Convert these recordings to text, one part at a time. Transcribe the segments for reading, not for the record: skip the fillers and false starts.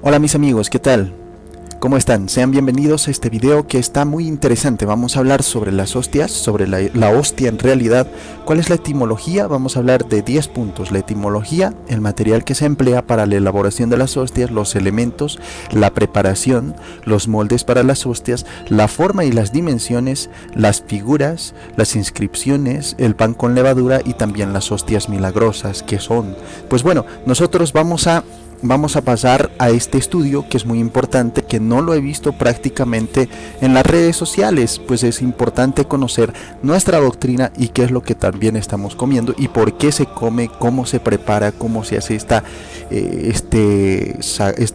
Hola mis amigos, ¿qué tal? ¿Cómo están? Sean bienvenidos a este video que está muy interesante. Vamos a hablar sobre las hostias, sobre la hostia en realidad. ¿Cuál es la etimología? Vamos a hablar de 10 puntos. La etimología, el material que se emplea para la elaboración de las hostias, los elementos, la preparación, los moldes para las hostias, la forma y las dimensiones, las figuras, las inscripciones, el pan con levadura y también las hostias milagrosas, que son. Pues bueno, nosotros vamos a pasar a este estudio que es muy importante, que no lo he visto prácticamente en las redes sociales. Pues es importante conocer nuestra doctrina y qué es lo que también estamos comiendo y por qué se come, cómo se prepara, cómo se hace esta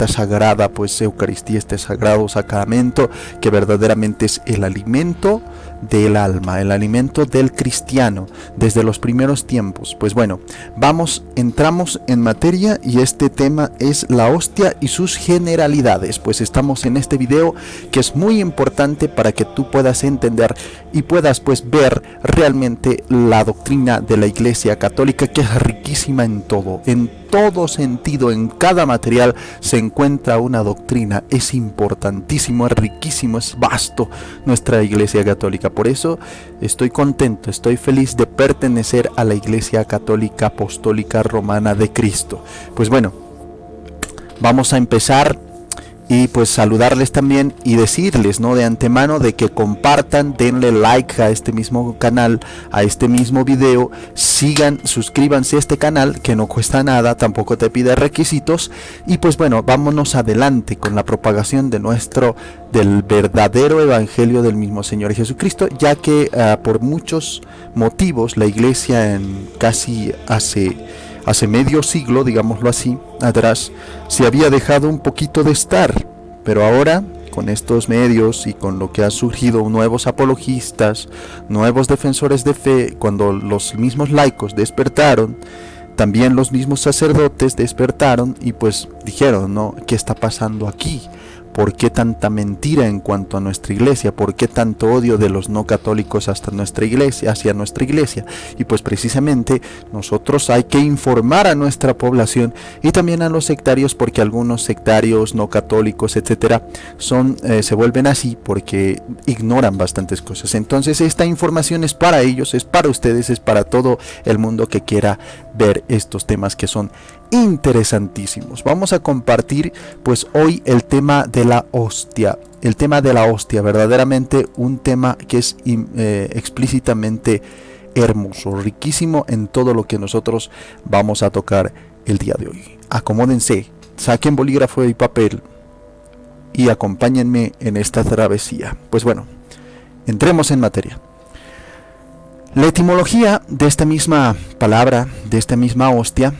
sagrada pues Eucaristía, este sagrado sacramento que verdaderamente es el alimento del alma, el alimento del cristiano desde los primeros tiempos. Pues bueno, entramos en materia y este tema es la hostia y sus generalidades. Pues estamos en este video que es muy importante para que tú puedas entender y puedas pues ver realmente la doctrina de la Iglesia Católica, que es riquísima en todo sentido, en cada material se encuentra una doctrina. Es importantísimo, es riquísimo, es vasto nuestra Iglesia Católica. Por eso estoy contento, estoy feliz de pertenecer a la Iglesia Católica Apostólica Romana de Cristo. Pues bueno, vamos a empezar y pues saludarles también y decirles, ¿no?, de antemano de que compartan, denle like a este mismo canal, a este mismo video, sigan, suscríbanse a este canal que no cuesta nada, tampoco te pide requisitos. Y pues bueno, vámonos adelante con la propagación del verdadero evangelio del mismo Señor Jesucristo, ya que por muchos motivos la Iglesia hace medio siglo, digámoslo así, atrás, se había dejado un poquito de estar, pero ahora con estos medios y con lo que ha surgido nuevos apologistas, nuevos defensores de fe, cuando los mismos laicos despertaron, también los mismos sacerdotes despertaron y pues dijeron, ¿no?, ¿qué está pasando aquí? ¿Por qué tanta mentira en cuanto a nuestra iglesia? ¿Por qué tanto odio de los no católicos hacia nuestra iglesia? Y pues precisamente nosotros hay que informar a nuestra población y también a los sectarios, porque algunos sectarios no católicos, etcétera, se vuelven así porque ignoran bastantes cosas. Entonces esta información es para ellos, es para ustedes, es para todo el mundo que quiera ver estos temas que son interesantísimos. Vamos a compartir pues hoy el tema de la hostia. El tema de la hostia, verdaderamente un tema que es explícitamente hermoso, riquísimo en todo lo que nosotros vamos a tocar el día de hoy. Acomódense, saquen bolígrafo y papel y acompáñenme en esta travesía. Pues bueno, entremos en materia. La etimología de esta misma palabra, de esta misma hostia,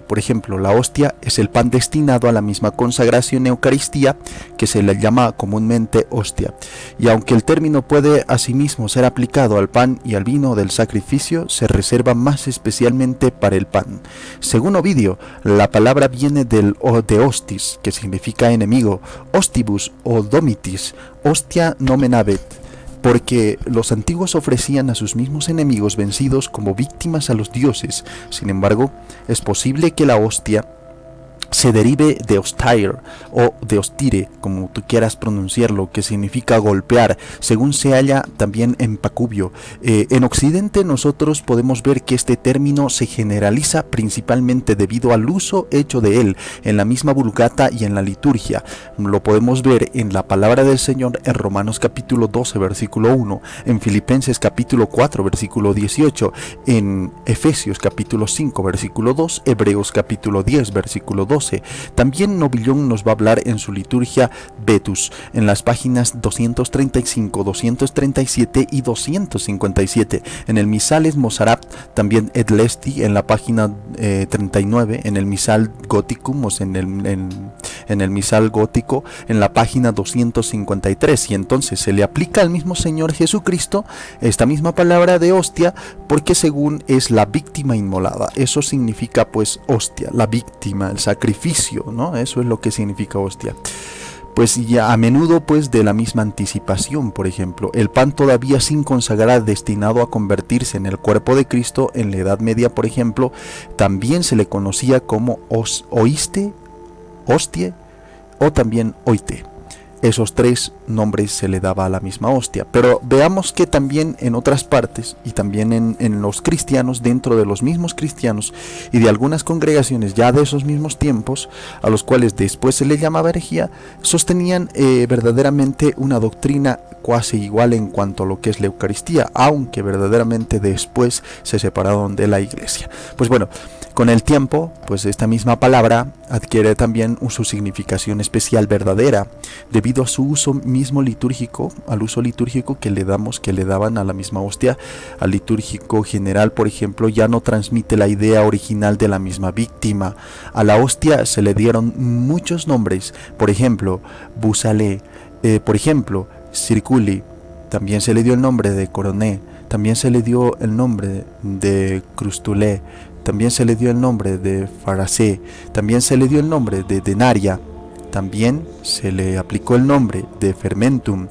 por ejemplo, la hostia es el pan destinado a la misma consagración Eucaristía, que se le llama comúnmente hostia. Y aunque el término puede asimismo ser aplicado al pan y al vino del sacrificio, se reserva más especialmente para el pan. Según Ovidio, la palabra viene de hostis, que significa enemigo, hostibus o domitis, hostia nomen habet, porque los antiguos ofrecían a sus mismos enemigos vencidos como víctimas a los dioses. Sin embargo, es posible que la hostia se derive de hostire o de hostire, como tú quieras pronunciarlo, que significa golpear, según se halla también en Pacubio. En Occidente nosotros podemos ver que este término se generaliza principalmente debido al uso hecho de él en la misma Vulgata y en la liturgia. Lo podemos ver en la palabra del Señor en Romanos capítulo 12 versículo 1, en Filipenses capítulo 4 versículo 18, en Efesios capítulo 5 versículo 2, Hebreos capítulo 10 versículo 2. También Novillón nos va a hablar en su liturgia Vetus, en las páginas 235, 237 y 257. En el Misales Mozarat, también Edlesti, en la página 39, en el Misal Goticum, o sea, en el Misal Gótico, en la página 253. Y entonces se le aplica al mismo Señor Jesucristo esta misma palabra de hostia, porque según es la víctima inmolada. Eso significa pues hostia, la víctima, el sacrificio, ¿no? Eso es lo que significa hostia. Pues ya a menudo pues de la misma anticipación. Por ejemplo, el pan todavía sin consagrar, destinado a convertirse en el cuerpo de Cristo en la Edad Media, por ejemplo, también se le conocía como oiste hostie o también oite. Esos tres nombres se le daba a la misma hostia. Pero veamos que también en otras partes, y también en los cristianos, dentro de los mismos cristianos y de algunas congregaciones ya de esos mismos tiempos, a los cuales después se le llamaba herejía, sostenían verdaderamente una doctrina cuasi igual en cuanto a lo que es la Eucaristía, aunque verdaderamente después se separaron de la iglesia. Pues bueno, con el tiempo, pues esta misma palabra adquiere también su significación especial verdadera, debido a su uso mismo litúrgico, al uso litúrgico que le daban a la misma hostia. Al litúrgico general, por ejemplo, ya no transmite la idea original de la misma víctima. A la hostia se le dieron muchos nombres, por ejemplo, Busalé, por ejemplo, Circuli, también se le dio el nombre de Coroné, también se le dio el nombre de Crustulé, también se le dio el nombre de Farasé, también se le dio el nombre de Denaria, también se le aplicó el nombre de Fermentum.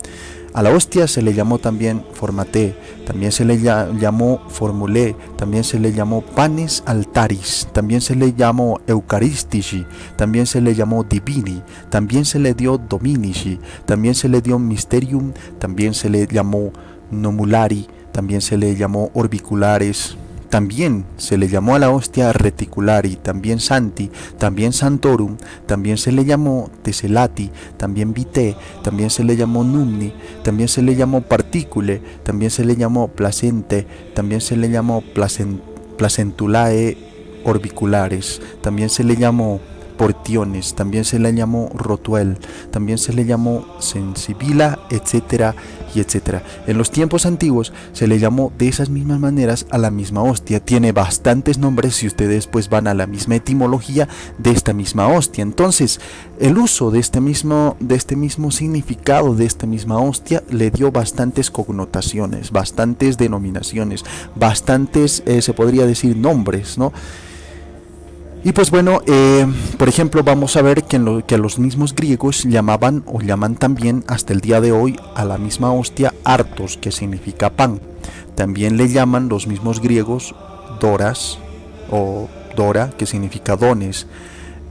A la hostia se le llamó también Formaté, también se le llamó Formulé, también se le llamó Panes Altaris, también se le llamó Eucharistici, también se le llamó Divini, también se le dio Dominici, también se le dio Mysterium, también se le llamó Nomulari, también se le llamó Orbiculares, también se le llamó a la hostia Reticulari, también Santi, también Santorum, también se le llamó Tesselati, también Vitae, también se le llamó Numni, también se le llamó Particule, también se le llamó Placente, también se le llamó Placentulae Orbiculares, también se le llamó Portiones, también se le llamó Rotuel, también se le llamó Sensibila, etcétera y etcétera. En los tiempos antiguos se le llamó de esas mismas maneras a la misma hostia. Tiene bastantes nombres si ustedes pues van a la misma etimología de esta misma hostia. Entonces, el uso de este mismo significado de esta misma hostia le dio bastantes connotaciones, bastantes denominaciones, bastantes, se podría decir, nombres, ¿no? Y pues bueno, por ejemplo, vamos a ver que los mismos griegos llamaban o llaman también hasta el día de hoy a la misma hostia artos, que significa pan. También le llaman los mismos griegos doras o dora, que significa dones.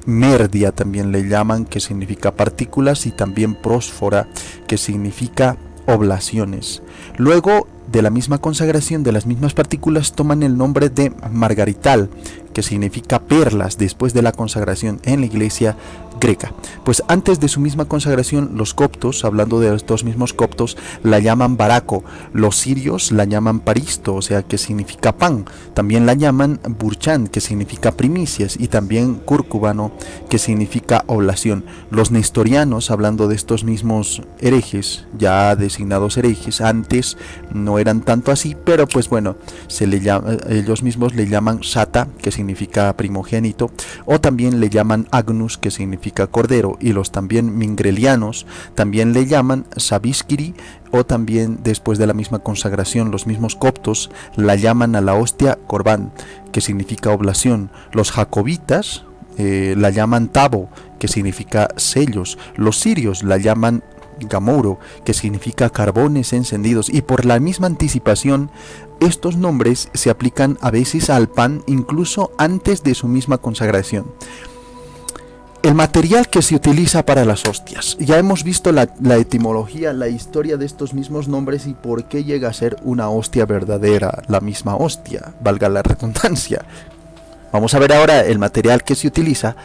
Merdia también le llaman, que significa partículas, y también prósfora, que significa oblaciones. Luego de la misma consagración de las mismas partículas toman el nombre de margarital, que significa perlas, después de la consagración en la iglesia greca. Pues antes de su misma consagración, los coptos, hablando de estos mismos coptos, la llaman baraco, los sirios la llaman paristo, o sea, que significa pan, también la llaman burchan, que significa primicias, y también cúrcubano, que significa oblación. Los nestorianos, hablando de estos mismos herejes, ya designados herejes, antes no eran tanto así, pero pues bueno, ellos mismos le llaman sata, que significa primogénito, o también le llaman agnus, que significa cordero, y los también mingrelianos también le llaman sabiskiri, o también después de la misma consagración los mismos coptos la llaman a la hostia corbán, que significa oblación. Los jacobitas la llaman tabo, que significa sellos. Los sirios la llaman gamoro, que significa carbones encendidos, y por la misma anticipación estos nombres se aplican a veces al pan incluso antes de su misma consagración. El material que se utiliza para las hostias. Ya hemos visto la etimología, la historia de estos mismos nombres y por qué llega a ser una hostia verdadera, la misma hostia, valga la redundancia. Vamos a ver ahora el material que se utiliza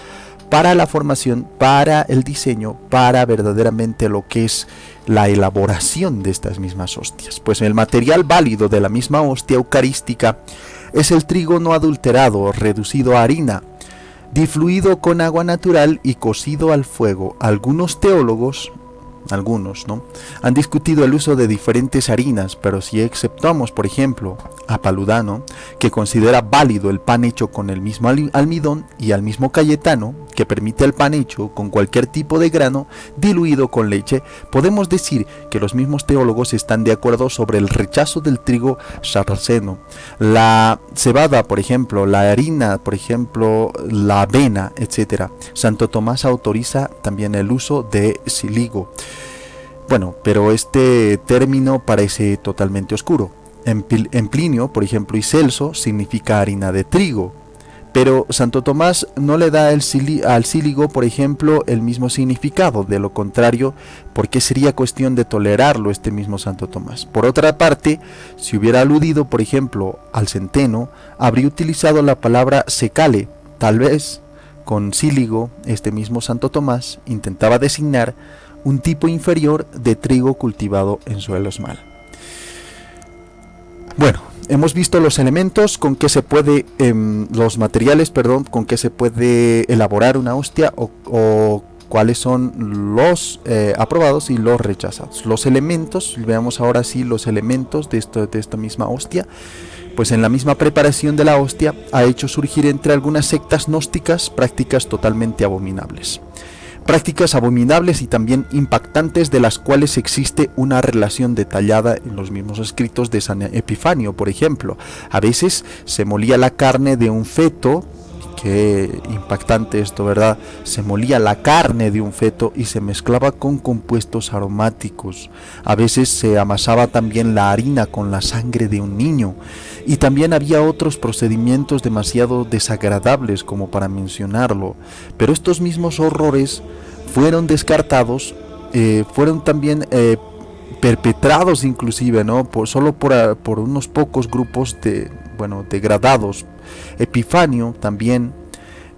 para la formación, para el diseño, para verdaderamente lo que es la elaboración de estas mismas hostias. Pues el material válido de la misma hostia eucarística es el trigo no adulterado, reducido a harina, difluido con agua natural y cocido al fuego. Algunos teólogos, ¿no?, han discutido el uso de diferentes harinas, pero si exceptuamos, por ejemplo, a Paludano, que considera válido el pan hecho con el mismo almidón, y al mismo Cayetano, que permite el pan hecho con cualquier tipo de grano diluido con leche, podemos decir que los mismos teólogos están de acuerdo sobre el rechazo del trigo sarraceno. La cebada, por ejemplo, la harina, por ejemplo, la avena, etc. Santo Tomás autoriza también el uso de siligo. Bueno, pero este término parece totalmente oscuro. En Plinio, por ejemplo, y Celso significa harina de trigo, Pero Santo Tomás no le da al cíligo, por ejemplo, el mismo significado. De lo contrario, ¿por qué sería cuestión de tolerarlo este mismo Santo Tomás? Por otra parte, si hubiera aludido, por ejemplo, al centeno, habría utilizado la palabra secale. Tal vez, con cíligo, este mismo Santo Tomás intentaba designar un tipo inferior de trigo cultivado en suelos mal. Bueno, hemos visto los elementos con que se puede, los materiales, perdón, con que se puede elaborar una hostia o cuáles son los aprobados y los rechazados. Los elementos, veamos ahora sí los elementos de esta misma hostia. Pues en la misma preparación de la hostia ha hecho surgir entre algunas sectas gnósticas prácticas totalmente abominables. Prácticas abominables y también impactantes, de las cuales existe una relación detallada en los mismos escritos de San Epifanio, por ejemplo. A veces se molía la carne de un feto. Qué impactante esto, ¿verdad? Se molía la carne de un feto y se mezclaba con compuestos aromáticos. A veces se amasaba también la harina con la sangre de un niño. Y también había otros procedimientos demasiado desagradables como para mencionarlo. Pero estos mismos horrores fueron descartados, fueron también perpetrados inclusive, ¿no? Solo por unos pocos grupos degradados. Epifanio también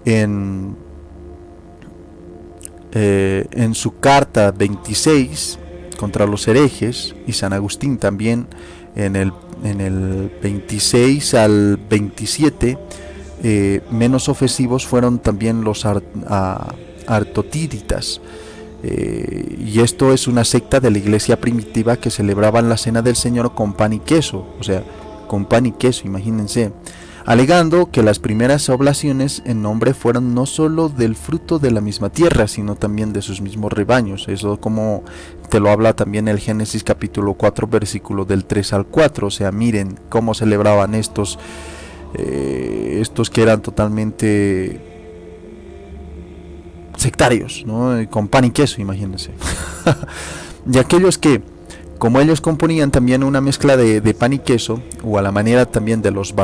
en su carta 26 contra los herejes, y San Agustín también en el 26 al 27, menos ofensivos fueron también los artotíritas. Y esto es una secta de la iglesia primitiva que celebraban la cena del Señor con pan y queso, o sea, con pan y queso, imagínense, alegando que las primeras oblaciones en nombre fueron no solo del fruto de la misma tierra, sino también de sus mismos rebaños. Eso como te lo habla también el Génesis capítulo 4, versículo del 3 al 4. O sea, miren cómo celebraban estos que eran totalmente sectarios, ¿no? Con pan y queso, imagínense. Y aquellos que, como ellos componían también una mezcla de pan y queso, o a la manera también de los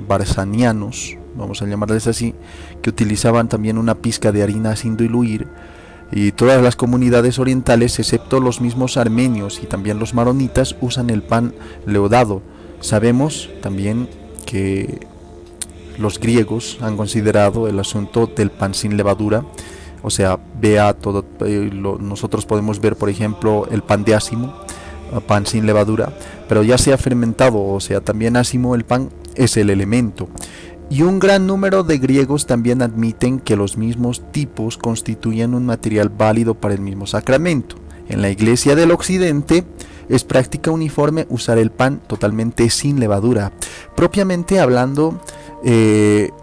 barsanianos, vamos a llamarles así, que utilizaban también una pizca de harina sin diluir, y todas las comunidades orientales, excepto los mismos armenios y también los maronitas, usan el pan leudado. Sabemos también que los griegos han considerado el asunto del pan sin levadura, o sea, nosotros podemos ver, por ejemplo, el pan de ácimo, pan sin levadura, pero ya sea fermentado o sea también ácimo, el pan es el elemento. Y un gran número de griegos también admiten que los mismos tipos constituyen un material válido para el mismo sacramento. En la Iglesia del Occidente es práctica uniforme usar el pan totalmente sin levadura. Propiamente hablando,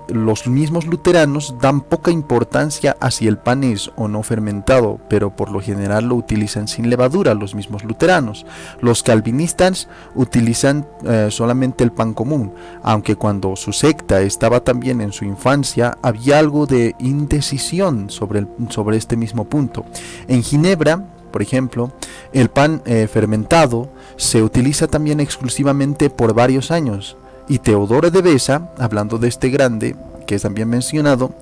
los mismos luteranos dan poca importancia a si el pan es o no fermentado, pero por lo general lo utilizan sin levadura los mismos luteranos. Los calvinistas utilizan solamente el pan común, aunque cuando su secta estaba también en su infancia había algo de indecisión sobre este mismo punto. En Ginebra, por ejemplo, el pan fermentado se utiliza también exclusivamente por varios años. Y Teodoro de Beza, hablando de este grande, que es también mencionado,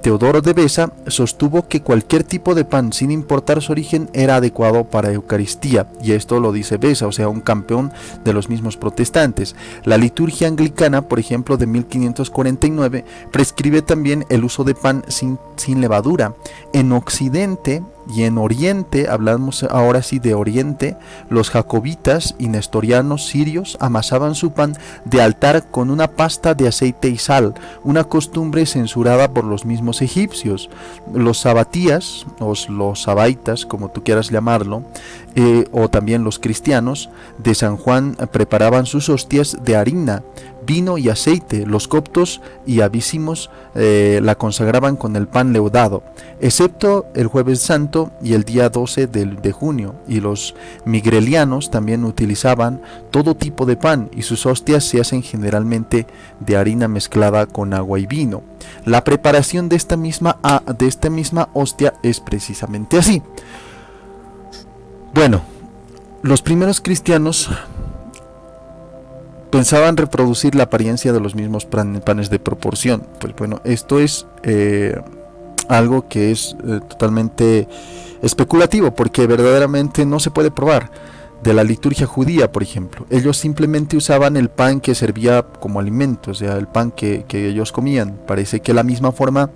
Teodoro de Beza sostuvo que cualquier tipo de pan, sin importar su origen, era adecuado para Eucaristía, y esto lo dice Beza, o sea, un campeón de los mismos protestantes. La liturgia anglicana, por ejemplo, de 1549, prescribe también el uso de pan sin levadura. En Occidente y en Oriente, hablamos ahora sí de Oriente, los jacobitas y nestorianos sirios amasaban su pan de altar con una pasta de aceite y sal, una costumbre censurada por los mismos egipcios. Los sabatías, o los sabaitas, como tú quieras llamarlo, o también los cristianos de San Juan preparaban sus hostias de harina, vino y aceite. Los coptos y abísimos la consagraban con el pan leudado, excepto el jueves santo y el día 12 de junio, y los migrelianos también utilizaban todo tipo de pan, y sus hostias se hacen generalmente de harina mezclada con agua y vino. La preparación de esta misma hostia es precisamente así. Bueno, los primeros cristianos pensaban reproducir la apariencia de los mismos panes de proporción. Pues bueno, esto es algo que es totalmente especulativo, porque verdaderamente no se puede probar. De la liturgia judía, por ejemplo, ellos simplemente usaban el pan que servía como alimento, o sea, el pan que ellos comían. Parece que la misma forma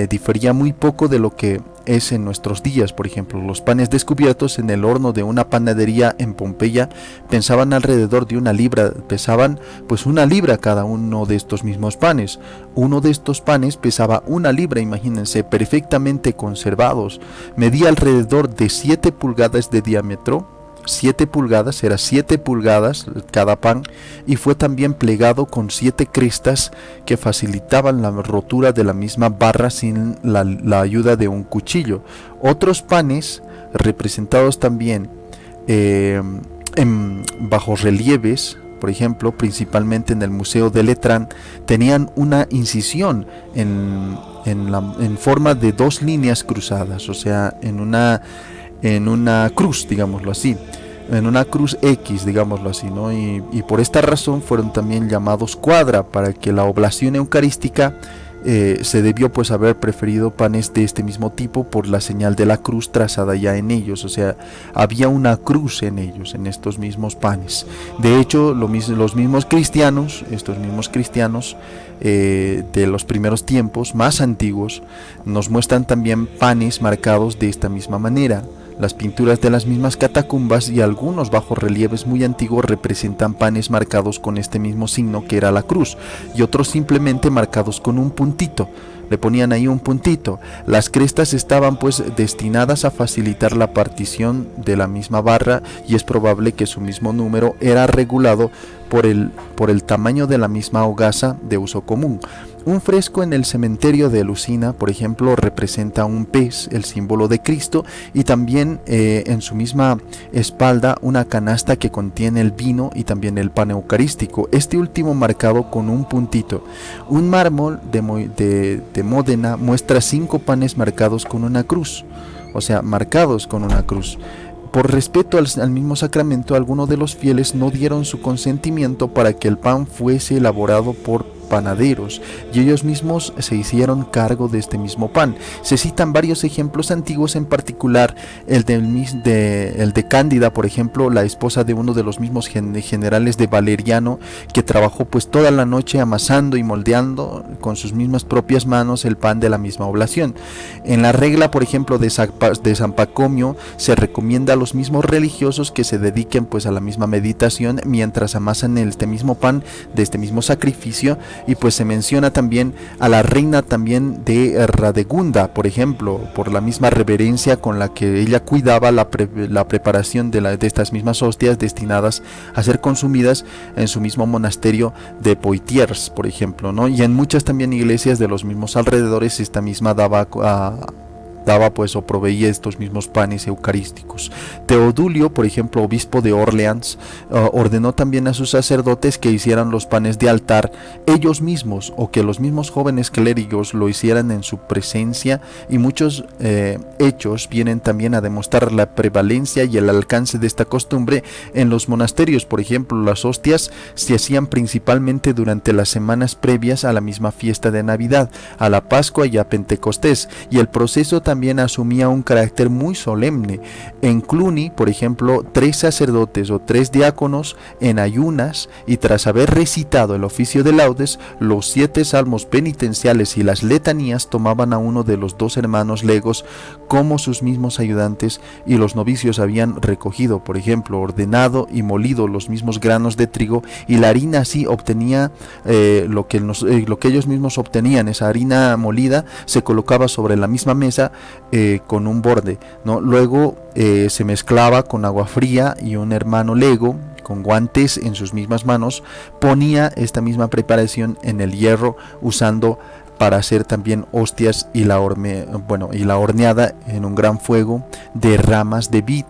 difería muy poco de lo que es en nuestros días. Por ejemplo, los panes descubiertos en el horno de una panadería en Pompeya pesaban alrededor de 1 libra, pesaban pues 1 libra cada uno de estos mismos panes. Uno de estos panes pesaba 1 libra, imagínense, perfectamente conservados. Medía alrededor de 7 pulgadas de diámetro. 7 pulgadas, era 7 pulgadas cada pan, y fue también plegado con 7 crestas que facilitaban la rotura de la misma barra sin la ayuda de un cuchillo. Otros panes, representados también en bajorrelieves, por ejemplo, principalmente en el Museo de Letrán, tenían una incisión en forma de 2 líneas cruzadas, o sea, en una cruz, digámoslo así, en una cruz X, digámoslo así, ¿no? Y por esta razón fueron también llamados cuadra, para que la oblación eucarística se debió pues haber preferido panes de este mismo tipo por la señal de la cruz trazada ya en ellos, o sea, había una cruz en ellos, en estos mismos panes. De hecho, los mismos cristianos, estos mismos cristianos de los primeros tiempos, más antiguos, nos muestran también panes marcados de esta misma manera. Las pinturas de las mismas catacumbas y algunos bajorrelieves muy antiguos representan panes marcados con este mismo signo que era la cruz, y otros simplemente marcados con un puntito. Le ponían ahí un puntito. Las crestas estaban pues destinadas a facilitar la partición de la misma barra, y es probable que su mismo número era regulado por el tamaño de la misma hogaza de uso común. Un fresco en el cementerio de Lucina, por ejemplo, representa un pez, el símbolo de Cristo, y también en su misma espalda una canasta que contiene el vino y también el pan eucarístico, este último marcado con un puntito. Un mármol de Módena muestra 5 panes marcados con una cruz, o sea, marcados con una cruz. Por respeto al mismo sacramento, algunos de los fieles no dieron su consentimiento para que el pan fuese elaborado por panaderos, y ellos mismos se hicieron cargo de este mismo pan. Se citan varios ejemplos antiguos, en particular el de Cándida, por ejemplo, la esposa de uno de los mismos generales de Valeriano, que trabajó pues toda la noche amasando y moldeando con sus mismas propias manos el pan de la misma oblación. En la regla, por ejemplo, de San Pacomio, se recomienda a los mismos religiosos que se dediquen pues a la misma meditación mientras amasan este mismo pan de este mismo sacrificio. Y pues se menciona también a la reina también de Radegunda, por ejemplo, por la misma reverencia con la que ella cuidaba la preparación de estas mismas hostias destinadas a ser consumidas en su mismo monasterio de Poitiers, por ejemplo, ¿no? Y en muchas también iglesias de los mismos alrededores esta misma daba pues o proveía estos mismos panes eucarísticos. Teodulio, por ejemplo, obispo de Orleans, ordenó también a sus sacerdotes que hicieran los panes de altar ellos mismos, o que los mismos jóvenes clérigos lo hicieran en su presencia, y muchos hechos vienen también a demostrar la prevalencia y el alcance de esta costumbre en los monasterios. Por ejemplo, las hostias se hacían principalmente durante las semanas previas a la misma fiesta de Navidad, a la Pascua y a Pentecostés, y el proceso también asumía un carácter muy solemne. En Cluny, por ejemplo, 3 sacerdotes o 3 diáconos en ayunas, y tras haber recitado el oficio de laudes, los 7 salmos penitenciales y las letanías, tomaban a uno de los 2 hermanos legos como sus mismos ayudantes, y los novicios habían recogido, por ejemplo, ordenado y molido los mismos granos de trigo, y la harina así obtenía lo que ellos mismos obtenían. Esa harina molida se colocaba sobre la misma mesa con un borde, ¿no? Luego se mezclaba con agua fría, y un hermano lego con guantes en sus mismas manos ponía esta misma preparación en el hierro, usando para hacer también hostias y la horneada en un gran fuego de ramas de vid.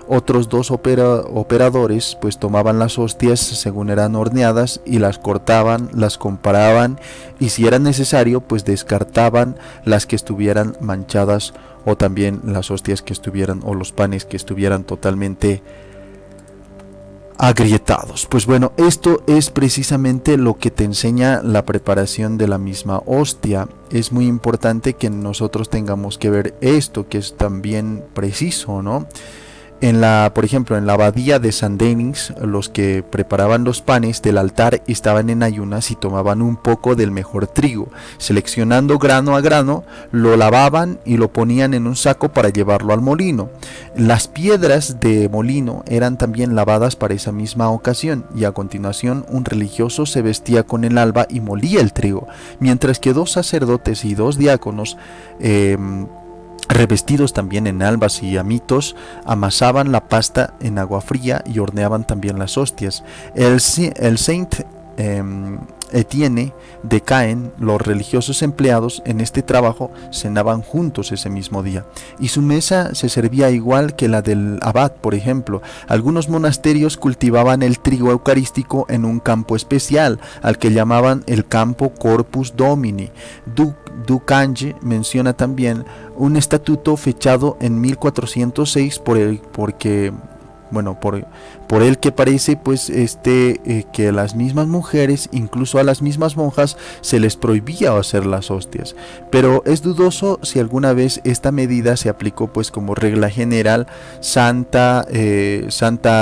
Otros 2 operadores pues tomaban las hostias según eran horneadas y las cortaban, las comparaban, y si era necesario pues descartaban las que estuvieran manchadas, o también las hostias que estuvieran, o los panes que estuvieran totalmente agrietados. Pues bueno, esto es precisamente lo que te enseña la preparación de la misma hostia. Es muy importante que nosotros tengamos que ver esto, que es también preciso, ¿no? Por ejemplo, en la abadía de San Denis, los que preparaban los panes del altar estaban en ayunas y tomaban un poco del mejor trigo. Seleccionando grano a grano, lo lavaban y lo ponían en un saco para llevarlo al molino. Las piedras de molino eran también lavadas para esa misma ocasión, y a continuación un religioso se vestía con el alba y molía el trigo, mientras que 2 sacerdotes y 2 diáconos, revestidos también en albas y amitos, amasaban la pasta en agua fría y horneaban también las hostias. El Saint Etienne de Caen, los religiosos empleados en este trabajo cenaban juntos ese mismo día, y su mesa se servía igual que la del abad. Por ejemplo, algunos monasterios cultivaban el trigo eucarístico en un campo especial, al que llamaban el campo Corpus Domini. Ducange menciona también un estatuto fechado en 1406 por el que parece pues que a las mismas mujeres, incluso a las mismas monjas, se les prohibía hacer las hostias, pero es dudoso si alguna vez esta medida se aplicó pues como regla general. Santa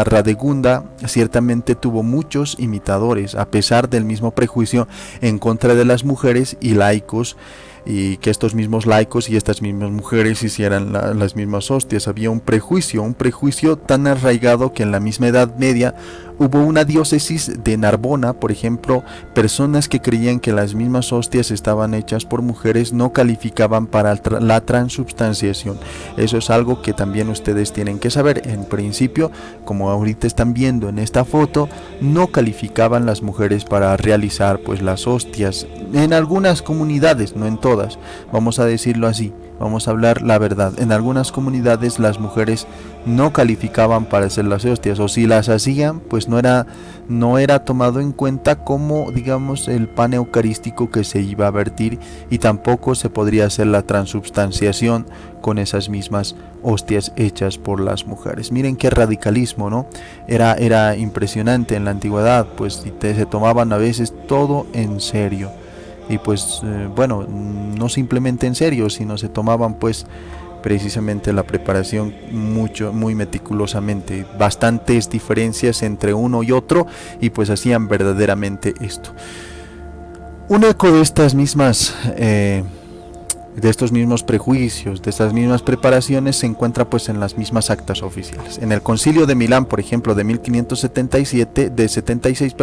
Radegunda ciertamente tuvo muchos imitadores, a pesar del mismo prejuicio en contra de las mujeres y laicos, y que estos mismos laicos y estas mismas mujeres hicieran las mismas hostias. Había un prejuicio tan arraigado que en la misma Edad Media hubo una diócesis de Narbona, por ejemplo, personas que creían que las mismas hostias estaban hechas por mujeres no calificaban para la transubstanciación. Eso es algo que también ustedes tienen que saber. En principio, como ahorita están viendo en esta foto, no calificaban las mujeres para realizar pues las hostias. En algunas comunidades, no en todas, vamos a decirlo así. Vamos a hablar la verdad. En algunas comunidades las mujeres no calificaban para hacer las hostias, o si las hacían, pues no era tomado en cuenta como, digamos, el pan eucarístico que se iba a vertir, y tampoco se podría hacer la transubstanciación con esas mismas hostias hechas por las mujeres. Miren qué radicalismo, ¿no? Era impresionante en la antigüedad, pues se tomaban a veces todo en serio. Y pues no simplemente en serio, sino se tomaban pues precisamente la preparación muy meticulosamente, bastantes diferencias entre uno y otro, y pues hacían verdaderamente esto. Un eco de estas mismas de estos mismos prejuicios, de estas mismas preparaciones, se encuentra pues en las mismas actas oficiales. En el Concilio de Milán, por ejemplo, de 76,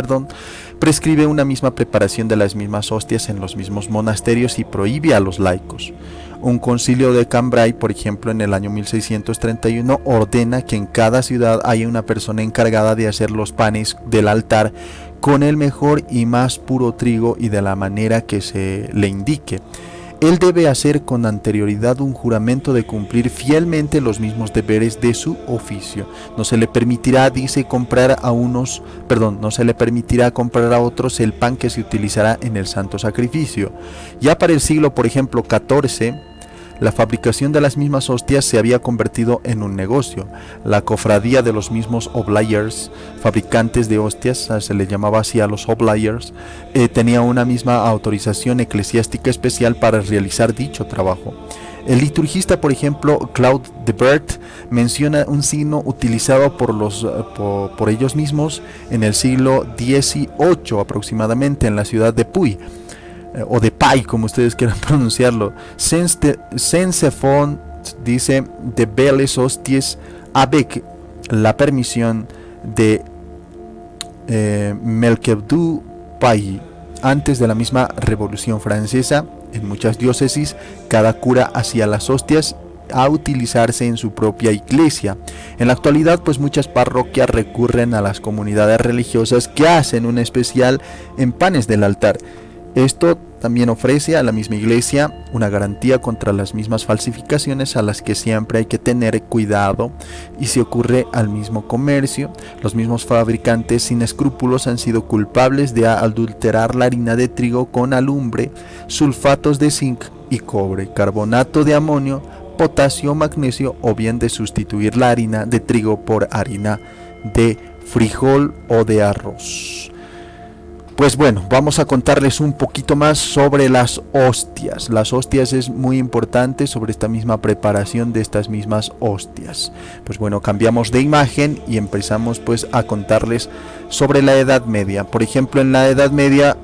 prescribe una misma preparación de las mismas hostias en los mismos monasterios y prohíbe a los laicos. Un concilio de Cambrai, por ejemplo, en el año 1631, ordena que en cada ciudad haya una persona encargada de hacer los panes del altar con el mejor y más puro trigo y de la manera que se le indique. Él debe hacer con anterioridad un juramento de cumplir fielmente los mismos deberes de su oficio. No se le permitirá, comprar a otros el pan que se utilizará en el santo sacrificio. Ya para el siglo, por ejemplo, XIV, la fabricación de las mismas hostias se había convertido en un negocio. La cofradía de los mismos oblayers, fabricantes de hostias, se le llamaba así a los oblayers, tenía una misma autorización eclesiástica especial para realizar dicho trabajo. El liturgista, por ejemplo, Claude de Bert, menciona un signo utilizado por ellos mismos en el siglo XVIII aproximadamente en la ciudad de Puy, o de Pai, como ustedes quieran pronunciarlo. Saint-Cephon dice de belles hostias avec la permisión de Melchior Pai. Antes de la misma Revolución Francesa, en muchas diócesis, cada cura hacía las hostias a utilizarse en su propia iglesia. En la actualidad, pues muchas parroquias recurren a las comunidades religiosas que hacen un especial en panes del altar. Esto también ofrece a la misma iglesia una garantía contra las mismas falsificaciones a las que siempre hay que tener cuidado, y si ocurre al mismo comercio, los mismos fabricantes sin escrúpulos han sido culpables de adulterar la harina de trigo con alumbre, sulfatos de zinc y cobre, carbonato de amonio, potasio, magnesio, o bien de sustituir la harina de trigo por harina de frijol o de arroz. Pues bueno, vamos a contarles un poquito más sobre las hostias. Las hostias es muy importante, sobre esta misma preparación de estas mismas hostias. Pues bueno, cambiamos de imagen y empezamos pues a contarles sobre la Edad Media. Por ejemplo, en la Edad Media,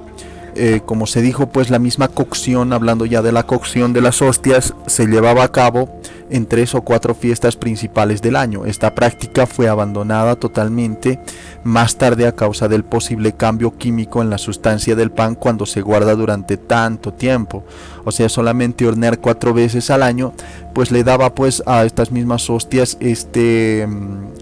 como se dijo, pues la misma cocción, hablando ya de la cocción de las hostias, se llevaba a cabo en 3 o 4 fiestas principales del año. Esta práctica fue abandonada totalmente más tarde a causa del posible cambio químico en la sustancia del pan cuando se guarda durante tanto tiempo. O sea, solamente hornear 4 veces al año pues le daba pues a estas mismas hostias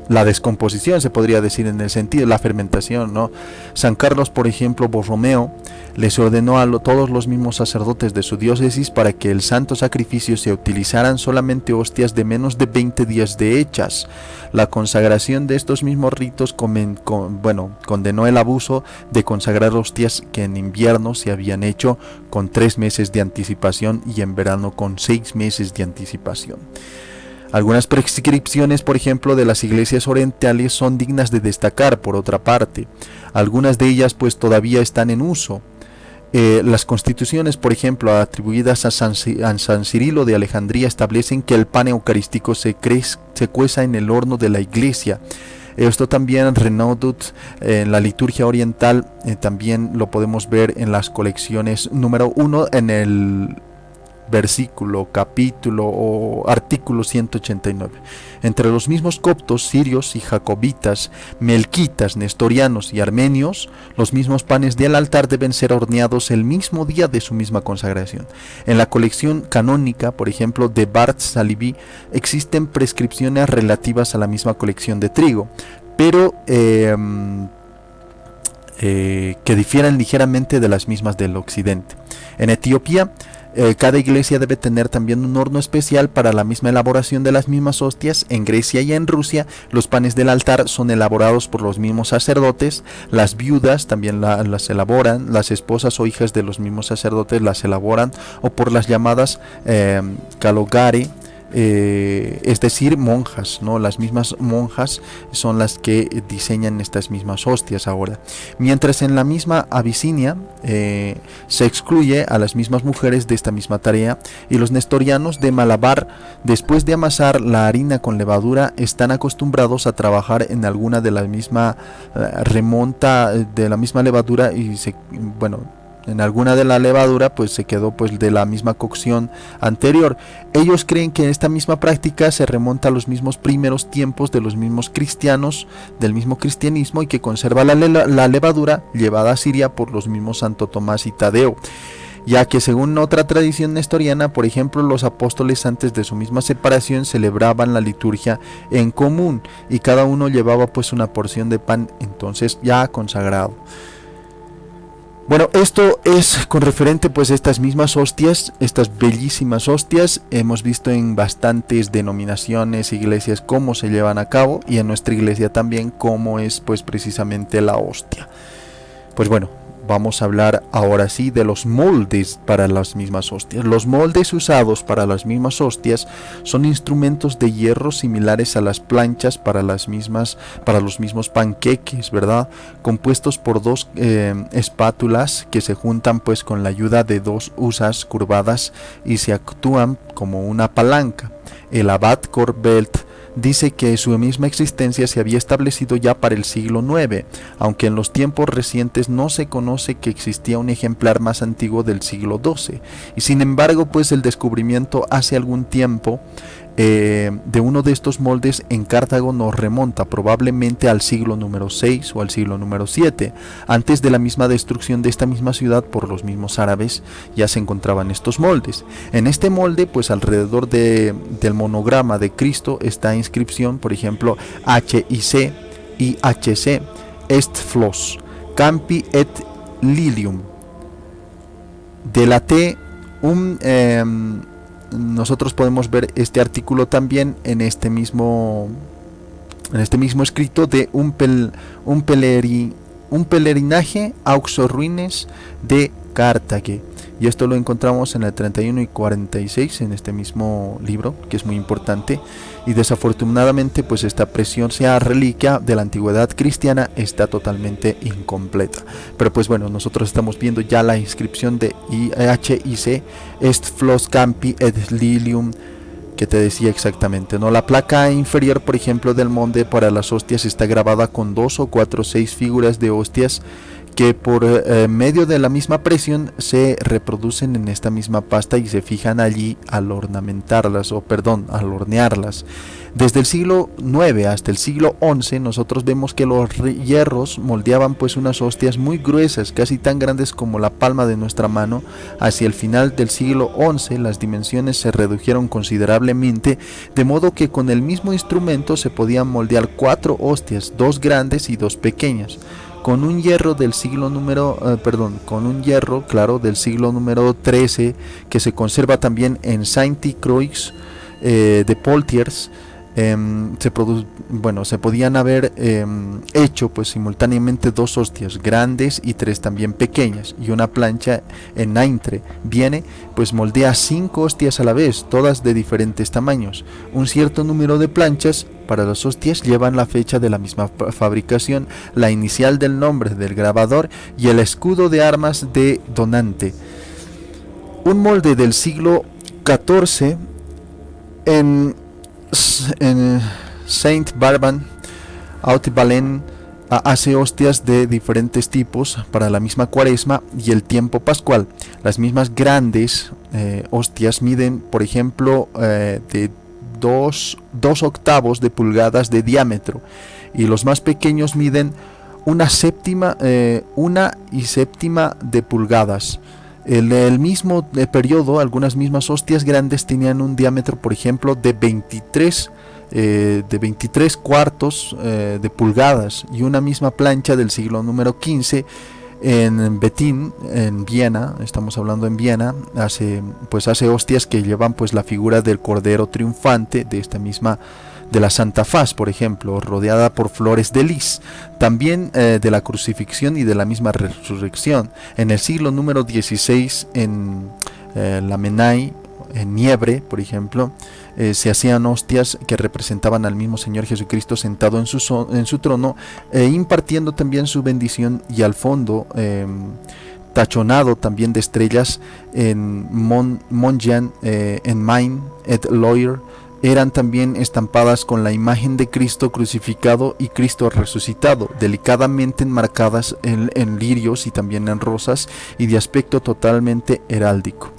la descomposición, se podría decir, en el sentido, la fermentación, ¿no? San Carlos, por ejemplo, Borromeo, les ordenó a todos los mismos sacerdotes de su diócesis para que el santo sacrificio se utilizaran solamente hostias de menos de 20 días de hechas. La consagración de estos mismos ritos condenó el abuso de consagrar hostias que en invierno se habían hecho con 3 meses de anticipación y en verano con 6 meses de anticipación. Algunas prescripciones, por ejemplo, de las iglesias orientales son dignas de destacar, por otra parte. Algunas de ellas pues todavía están en uso. Las constituciones, por ejemplo, atribuidas a San Cirilo de Alejandría, establecen que el pan eucarístico se cueza en el horno de la iglesia. Esto también Renaudot en la liturgia oriental, también lo podemos ver en las colecciones número 1 en el versículo, capítulo o artículo 189. Entre los mismos coptos, sirios y jacobitas, melquitas, nestorianos y armenios, los mismos panes del altar deben ser horneados el mismo día de su misma consagración. En la colección canónica, por ejemplo, de Bart Salibi, existen prescripciones relativas a la misma colección de trigo, pero que difieren ligeramente de las mismas del occidente. En Etiopía, cada iglesia debe tener también un horno especial para la misma elaboración de las mismas hostias. En Grecia y en Rusia, los panes del altar son elaborados por los mismos sacerdotes. Las viudas también las elaboran, las esposas o hijas de los mismos sacerdotes las elaboran, o por las llamadas kalogare, es decir, monjas, ¿no? Las mismas monjas son las que diseñan estas mismas hostias ahora. Mientras en la misma Abisinia se excluye a las mismas mujeres de esta misma tarea, y los nestorianos de Malabar, después de amasar la harina con levadura, están acostumbrados a trabajar en alguna de la misma remonta de la misma levadura y en alguna de la levadura pues se quedó pues de la misma cocción anterior. Ellos creen que esta misma práctica se remonta a los mismos primeros tiempos de los mismos cristianos, del mismo cristianismo, y que conserva la levadura llevada a Siria por los mismos Santo Tomás y Tadeo, ya que según otra tradición nestoriana, por ejemplo, los apóstoles antes de su misma separación celebraban la liturgia en común y cada uno llevaba pues una porción de pan entonces ya consagrado. Bueno, esto es con referente pues a estas mismas hostias, estas bellísimas hostias. Hemos visto en bastantes denominaciones, iglesias, cómo se llevan a cabo, y en nuestra iglesia también cómo es pues precisamente la hostia. Pues bueno, vamos a hablar ahora sí de los moldes para las mismas hostias. Los moldes usados para las mismas hostias son instrumentos de hierro similares a las planchas para los mismos panqueques, ¿verdad? Compuestos por 2 espátulas que se juntan pues con la ayuda de 2 usas curvadas y se actúan como una palanca. El abad Corbelt dice que su misma existencia se había establecido ya para el siglo IX, aunque en los tiempos recientes no se conoce que existía un ejemplar más antiguo del siglo XII. Y sin embargo, pues el descubrimiento hace algún tiempo de uno de estos moldes en Cartago nos remonta probablemente al siglo número 6 o al siglo número 7. Antes de la misma destrucción de esta misma ciudad por los mismos árabes ya se encontraban estos moldes. En este molde pues alrededor del monograma de Cristo está inscripción, por ejemplo, HIC y HC est flos campi et lilium. De la T nosotros podemos ver este artículo también en este mismo escrito de un pelerinaje aux ruines de Cartago. y esto lo encontramos en el 31 y 46 en este mismo libro, que es muy importante. Y desafortunadamente pues esta preciosa reliquia de la antigüedad cristiana está totalmente incompleta. Pero pues bueno, nosotros estamos viendo ya la inscripción de IHIC est flos campi et lilium, que te decía exactamente, ¿no? La placa inferior, por ejemplo, del molde para las hostias está grabada con 2 o 4 o 6 figuras de hostias que por medio de la misma presión se reproducen en esta misma pasta y se fijan allí al ornamentarlas, al hornearlas. Desde el siglo IX hasta el siglo XI nosotros vemos que los hierros moldeaban pues unas hostias muy gruesas, casi tan grandes como la palma de nuestra mano. Hacia el final del siglo XI las dimensiones se redujeron considerablemente, de modo que con el mismo instrumento se podían moldear 4 hostias, 2 grandes y 2 pequeñas. Con un hierro del siglo del siglo número 13, que se conserva también en Saint-Croix de Poitiers, se podían haber hecho pues simultáneamente 2 hostias grandes y 3 también pequeñas, y una plancha en Naintre viene pues moldea 5 hostias a la vez, todas de diferentes tamaños. Un cierto número de planchas para las hostias llevan la fecha de la misma fabricación, la inicial del nombre del grabador y el escudo de armas de donante. Un molde del siglo XIV en Saint-Barban, Haute-Valenne, hace hostias de diferentes tipos para la misma cuaresma y el tiempo pascual. Las mismas grandes hostias miden, por ejemplo, de 2 octavos de pulgadas de diámetro, y los más pequeños miden 1 séptima de pulgadas. En el mismo periodo, algunas mismas hostias grandes tenían un diámetro, por ejemplo, de 23 cuartos de pulgadas, y una misma plancha del siglo número 15 en Betín, en Viena, estamos hablando en Viena, hace hostias que llevan pues la figura del Cordero Triunfante de la Santa Faz, por ejemplo, rodeada por flores de lis, también de la crucifixión y de la misma resurrección. En el siglo número 16 en la Menai, en Nievre, por ejemplo, se hacían hostias que representaban al mismo Señor Jesucristo sentado en su trono, impartiendo también su bendición, y al fondo tachonado también de estrellas en Montjean, en Main et Loire, eran también estampadas con la imagen de Cristo crucificado y Cristo resucitado, delicadamente enmarcadas en lirios y también en rosas, y de aspecto totalmente heráldico.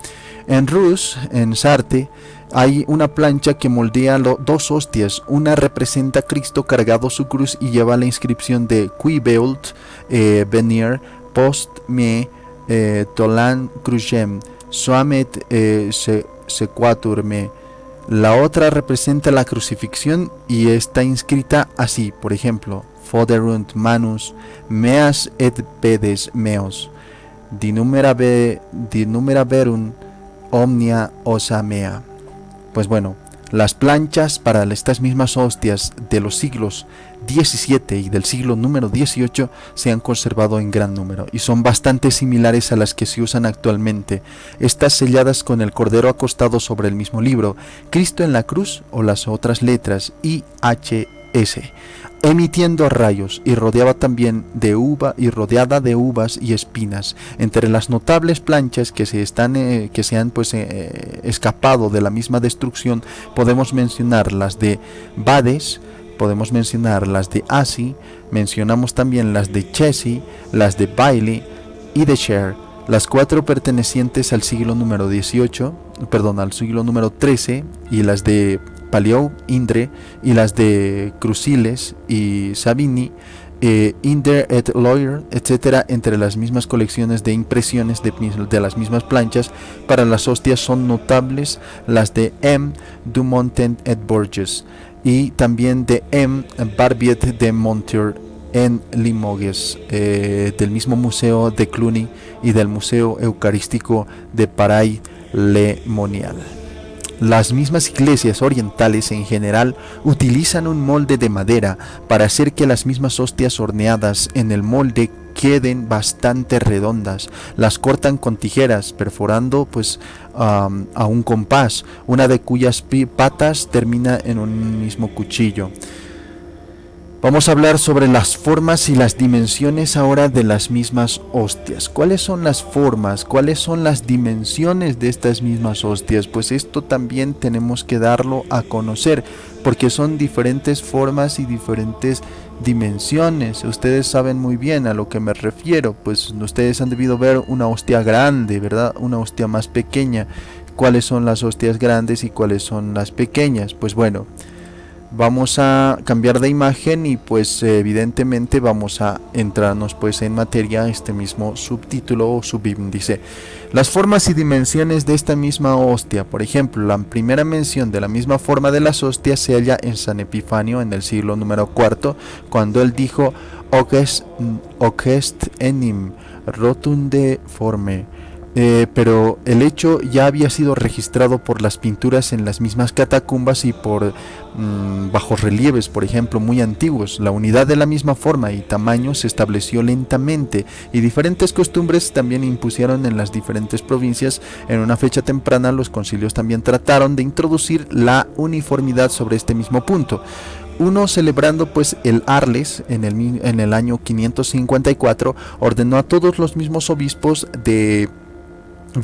En Rus, en Sarthe, hay una plancha que moldea 2 hostias. Una representa a Cristo cargado su cruz y lleva la inscripción de Qui veult venir post me tolan crucem suamet sequatur me. La otra representa la crucifixión y está inscrita así, por ejemplo: Foderunt manus meas et pedes meos dinumera verunt omnia osa mea. Pues bueno, las planchas para estas mismas hostias de los siglos XVII y del siglo número 18 se han conservado en gran número y son bastante similares a las que se usan actualmente, estas selladas con el Cordero acostado sobre el mismo libro, Cristo en la cruz o las otras letras IHS, emitiendo rayos, y rodeada de uvas y espinas. Entre las notables planchas que se han escapado de la misma destrucción podemos mencionar las de Bades, podemos mencionar las de Assy, mencionamos también las de Chessy, las de Bailey y de Cher, las 4 pertenecientes al siglo número 13, y las de Palliot, Indre, y las de Cruciles y Savigny, Inder et Loire, etc. Entre las mismas colecciones de impresiones de las mismas planchas para las hostias son notables las de M. Dumontet et Bourges, y también de M. Barbiet de Montier en Limoges, del mismo museo de Cluny y del Museo Eucarístico de Paray-le-Monial. Las mismas iglesias orientales en general utilizan un molde de madera para hacer que las mismas hostias horneadas en el molde queden bastante redondas. Las cortan con tijeras, perforando pues a un compás, una de cuyas patas termina en un mismo cuchillo. Vamos a hablar sobre las formas y las dimensiones ahora de las mismas hostias. ¿Cuáles son las formas? ¿Cuáles son las dimensiones de estas mismas hostias? Pues esto también tenemos que darlo a conocer, porque son diferentes formas y diferentes dimensiones. Ustedes saben muy bien a lo que me refiero, pues ustedes han debido ver una hostia grande, ¿verdad? Una hostia más pequeña. ¿Cuáles son las hostias grandes y cuáles son las pequeñas? Pues bueno, vamos a cambiar de imagen y pues evidentemente vamos a entrarnos pues en materia. Este mismo subtítulo o subíndice: las formas y dimensiones de esta misma hostia. Por ejemplo, la primera mención de la misma forma de las hostias se halla en San Epifanio en el siglo número IV, cuando él dijo: Ocest enim rotunde forme. Pero el hecho ya había sido registrado por las pinturas en las mismas catacumbas y por bajorrelieves, por ejemplo, muy antiguos. La unidad de la misma forma y tamaño se estableció lentamente, y diferentes costumbres también impusieron en las diferentes provincias. En una fecha temprana, los concilios también trataron de introducir la uniformidad sobre este mismo punto. Uno, celebrando pues el Arles en el año 554, ordenó a todos los mismos obispos de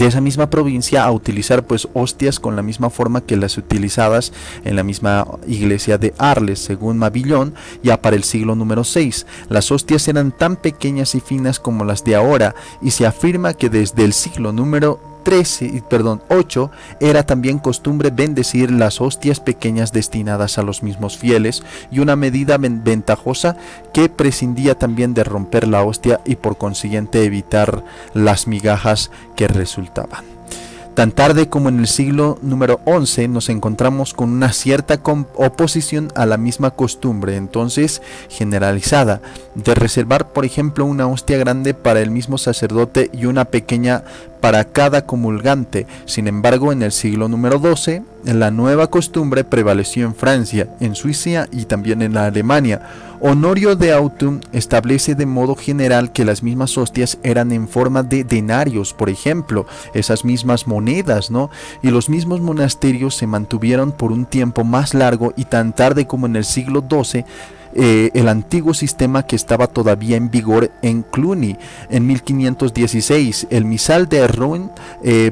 esa misma provincia a utilizar pues hostias con la misma forma que las utilizadas en la misma iglesia de Arles, según Mabillon. Ya para el siglo número 6, las hostias eran tan pequeñas y finas como las de ahora, y se afirma que desde el siglo número 8 era también costumbre bendecir las hostias pequeñas destinadas a los mismos fieles, y una medida ventajosa que prescindía también de romper la hostia y por consiguiente evitar las migajas que resultaban. Tan tarde como en el siglo número 11 nos encontramos con una cierta oposición a la misma costumbre, entonces generalizada, de reservar por ejemplo una hostia grande para el mismo sacerdote y una pequeña para cada comulgante. Sin embargo, en el siglo número 12, la nueva costumbre prevaleció en Francia, en Suiza y también en la Alemania. Honorio de Autum establece de modo general que las mismas hostias eran en forma de denarios, por ejemplo, esas mismas monedas, ¿no? Y los mismos monasterios se mantuvieron por un tiempo más largo, y tan tarde como en el siglo XII, el antiguo sistema que estaba todavía en vigor en Cluny. En 1516, el misal de Rouen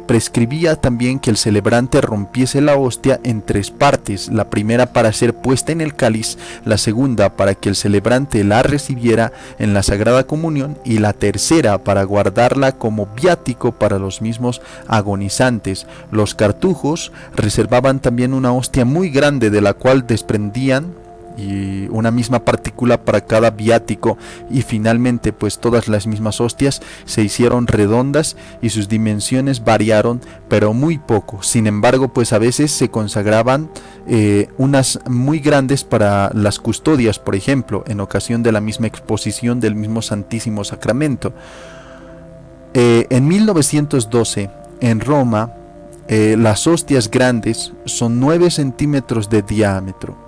prescribía también que el celebrante rompiese la hostia en 3 partes: la primera para ser puesta en el cáliz, la segunda para que el celebrante la recibiera en la Sagrada Comunión, y la tercera para guardarla como viático para los mismos agonizantes. Los cartujos reservaban también una hostia muy grande, de la cual desprendían y una misma partícula para cada viático, y finalmente pues todas las mismas hostias se hicieron redondas y sus dimensiones variaron, pero muy poco. Sin embargo, pues a veces se consagraban unas muy grandes para las custodias, por ejemplo, en ocasión de la misma exposición del mismo Santísimo Sacramento. En 1912, en Roma, las hostias grandes son 9 centímetros de diámetro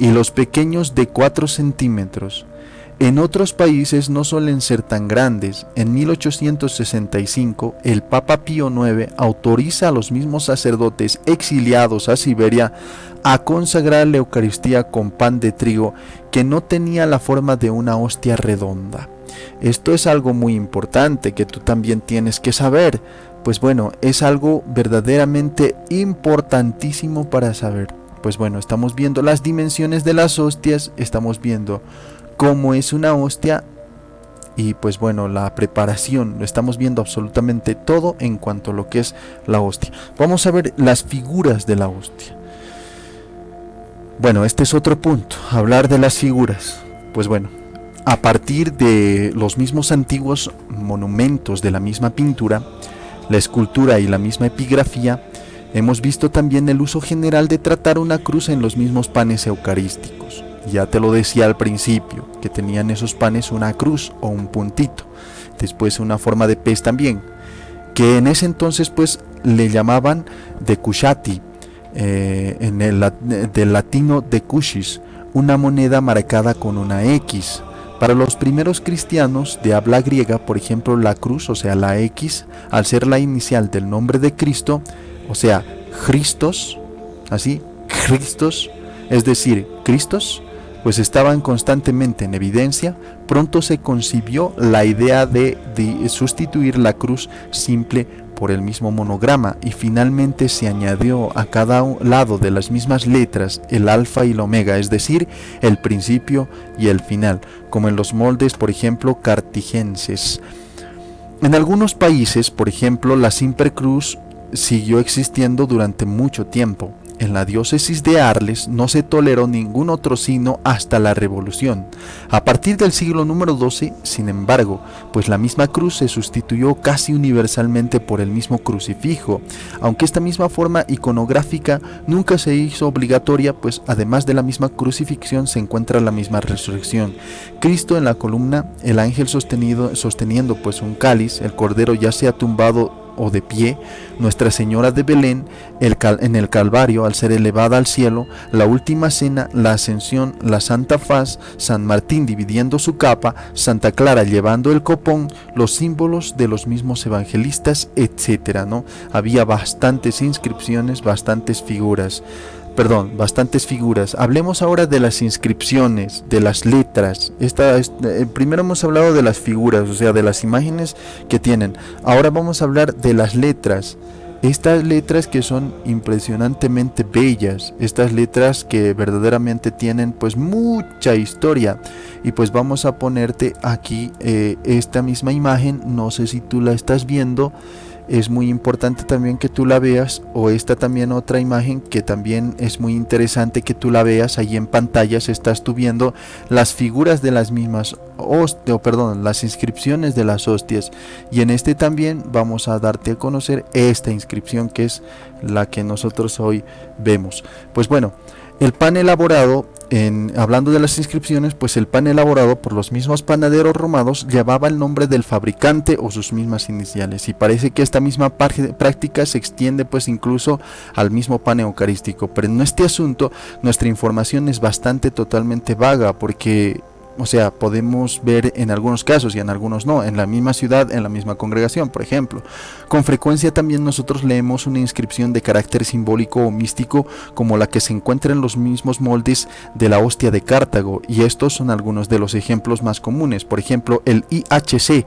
y los pequeños de 4 centímetros. En otros países no suelen ser tan grandes. En 1865, el Papa Pío IX autoriza a los mismos sacerdotes exiliados a Siberia a consagrar la Eucaristía con pan de trigo que no tenía la forma de una hostia redonda. Esto es algo muy importante que tú también tienes que saber. Pues bueno, es algo verdaderamente importantísimo para saber. Pues bueno, estamos viendo las dimensiones de las hostias, estamos viendo cómo es una hostia y pues bueno, la preparación, lo estamos viendo absolutamente todo en cuanto a lo que es la hostia. Vamos a ver las figuras de la hostia. Bueno, este es otro punto, hablar de las figuras. Pues bueno, a partir de los mismos antiguos monumentos de la misma pintura, la escultura y la misma epigrafía, hemos visto también el uso general de tratar una cruz en los mismos panes eucarísticos. Ya te lo decía al principio, que tenían esos panes una cruz o un puntito. Después una forma de pez también, que en ese entonces pues le llamaban decushati, del latino decushis, una moneda marcada con una X. Para los primeros cristianos de habla griega, por ejemplo, la cruz, o sea, la X, al ser la inicial del nombre de Cristo, o sea, Christos, así, Christos, es decir, Cristos, pues estaban constantemente en evidencia. Pronto se concibió la idea de sustituir la cruz simple por el mismo monograma, y finalmente se añadió a cada lado de las mismas letras el alfa y el omega, es decir, el principio y el final, como en los moldes, por ejemplo, cartagineses. En algunos países, por ejemplo, la simple cruz siguió existiendo durante mucho tiempo. En la diócesis de Arles no se toleró ningún otro signo hasta la Revolución. A partir del siglo número 12, sin embargo, pues la misma cruz se sustituyó casi universalmente por el mismo crucifijo, aunque esta misma forma iconográfica nunca se hizo obligatoria, pues además de la misma crucifixión se encuentra la misma resurrección. Cristo en la columna, el ángel sosteniendo pues un cáliz, el cordero ya sea tumbado o de pie, Nuestra Señora de Belén en el Calvario al ser elevada al cielo, la última cena, la ascensión, la Santa Faz, San Martín dividiendo su capa, Santa Clara llevando el copón, los símbolos de los mismos evangelistas, etcétera, ¿no? Había bastantes inscripciones, bastantes figuras. Hablemos ahora de las inscripciones, de las letras. Primero hemos hablado de las figuras, o sea, de las imágenes que tienen. Ahora vamos a hablar de las letras. Estas letras que son impresionantemente bellas, estas letras que verdaderamente tienen pues mucha historia. Y pues vamos a ponerte aquí esta misma imagen, no sé si tú la estás viendo. Es muy importante también que tú la veas, o esta también otra imagen que también es muy interesante que tú la veas. Ahí en pantallas estás tú viendo las figuras de las mismas las inscripciones de las hostias, y en este también vamos a darte a conocer esta inscripción que es la que nosotros hoy vemos. Pues bueno, el pan elaborado, hablando de las inscripciones, pues el pan elaborado por los mismos panaderos romanos llevaba el nombre del fabricante o sus mismas iniciales, y parece que esta misma práctica se extiende pues incluso al mismo pan eucarístico. Pero en este asunto nuestra información es totalmente vaga, porque o sea, podemos ver en algunos casos y en algunos no, en la misma ciudad, en la misma congregación, por ejemplo. Con frecuencia también nosotros leemos una inscripción de carácter simbólico o místico, como la que se encuentra en los mismos moldes de la hostia de Cartago, y estos son algunos de los ejemplos más comunes. Por ejemplo, el IHS,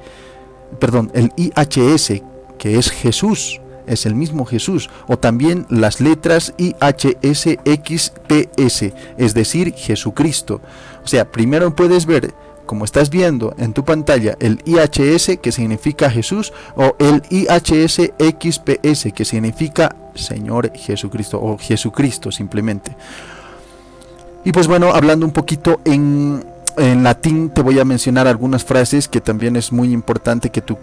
que es Jesús, es el mismo Jesús, o también las letras IHSXPS, es decir, Jesucristo. O sea, primero puedes ver, como estás viendo en tu pantalla, el IHS, que significa Jesús, o el IHSXPS, que significa Señor Jesucristo, o Jesucristo simplemente. Y pues bueno, hablando un poquito en latín, te voy a mencionar algunas frases que también es muy importante que tú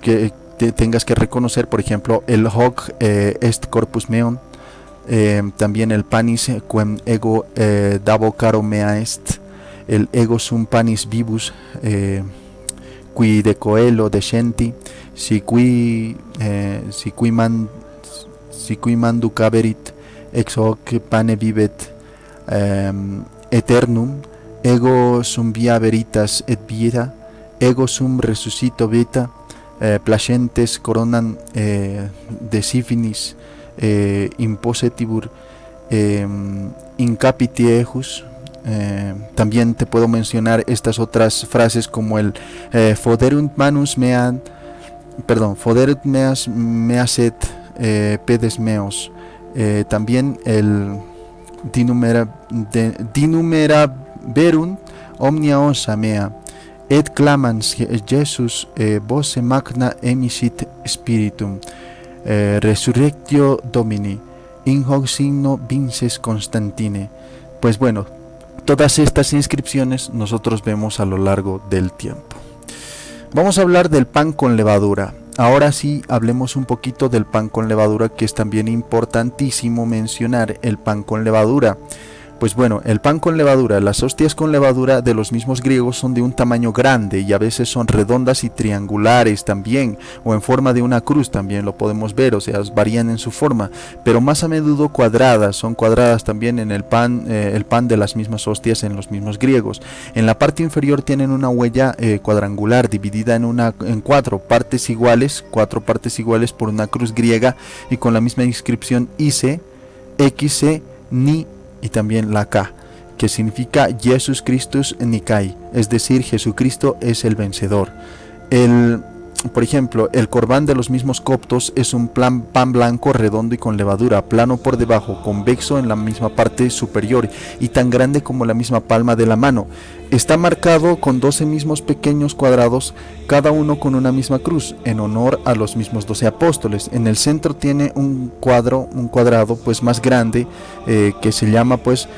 tengas que reconocer. Por ejemplo, el hoc est corpus meum, también el panis quem ego dabo caro mea est, el ego sum panis vivus qui de coelo decenti, si qui mandu caverit ex hoc pane vivet eternum, ego sum via veritas et vita, ego sum resuscito vita, placentes coronan decifinis imposetibur incapiti ejus. También te puedo mencionar estas otras frases como el foderunt measet pedes meos, también el dinumeraverunt omnia osa mea, et clamans Jesus voce magna emisit spiritum, resurrectio Domini, in hoc signo vinces Constantine. Pues bueno, todas estas inscripciones nosotros vemos a lo largo del tiempo. Vamos a hablar del pan con levadura. Ahora sí, hablemos un poquito del pan con levadura, que es también importantísimo mencionar el pan con levadura. Pues bueno, el pan con levadura, las hostias con levadura de los mismos griegos son de un tamaño grande y a veces son redondas y triangulares también, o en forma de una cruz también lo podemos ver, o sea, varían en su forma, pero más a menudo cuadradas, son cuadradas también en el pan de las mismas hostias en los mismos griegos. En la parte inferior tienen una huella cuadrangular dividida en cuatro partes iguales por una cruz griega y con la misma inscripción IC, XC, Ni y también la K, que significa Jesus Christus Nikai, es decir, Jesucristo es el vencedor. Por ejemplo, el corbán de los mismos coptos es un pan blanco redondo y con levadura, plano por debajo, convexo en la misma parte superior y tan grande como la misma palma de la mano. Está marcado con 12 mismos pequeños cuadrados, cada uno con una misma cruz, en honor a los mismos 12 apóstoles. En el centro tiene un cuadrado pues más grande que se llama pues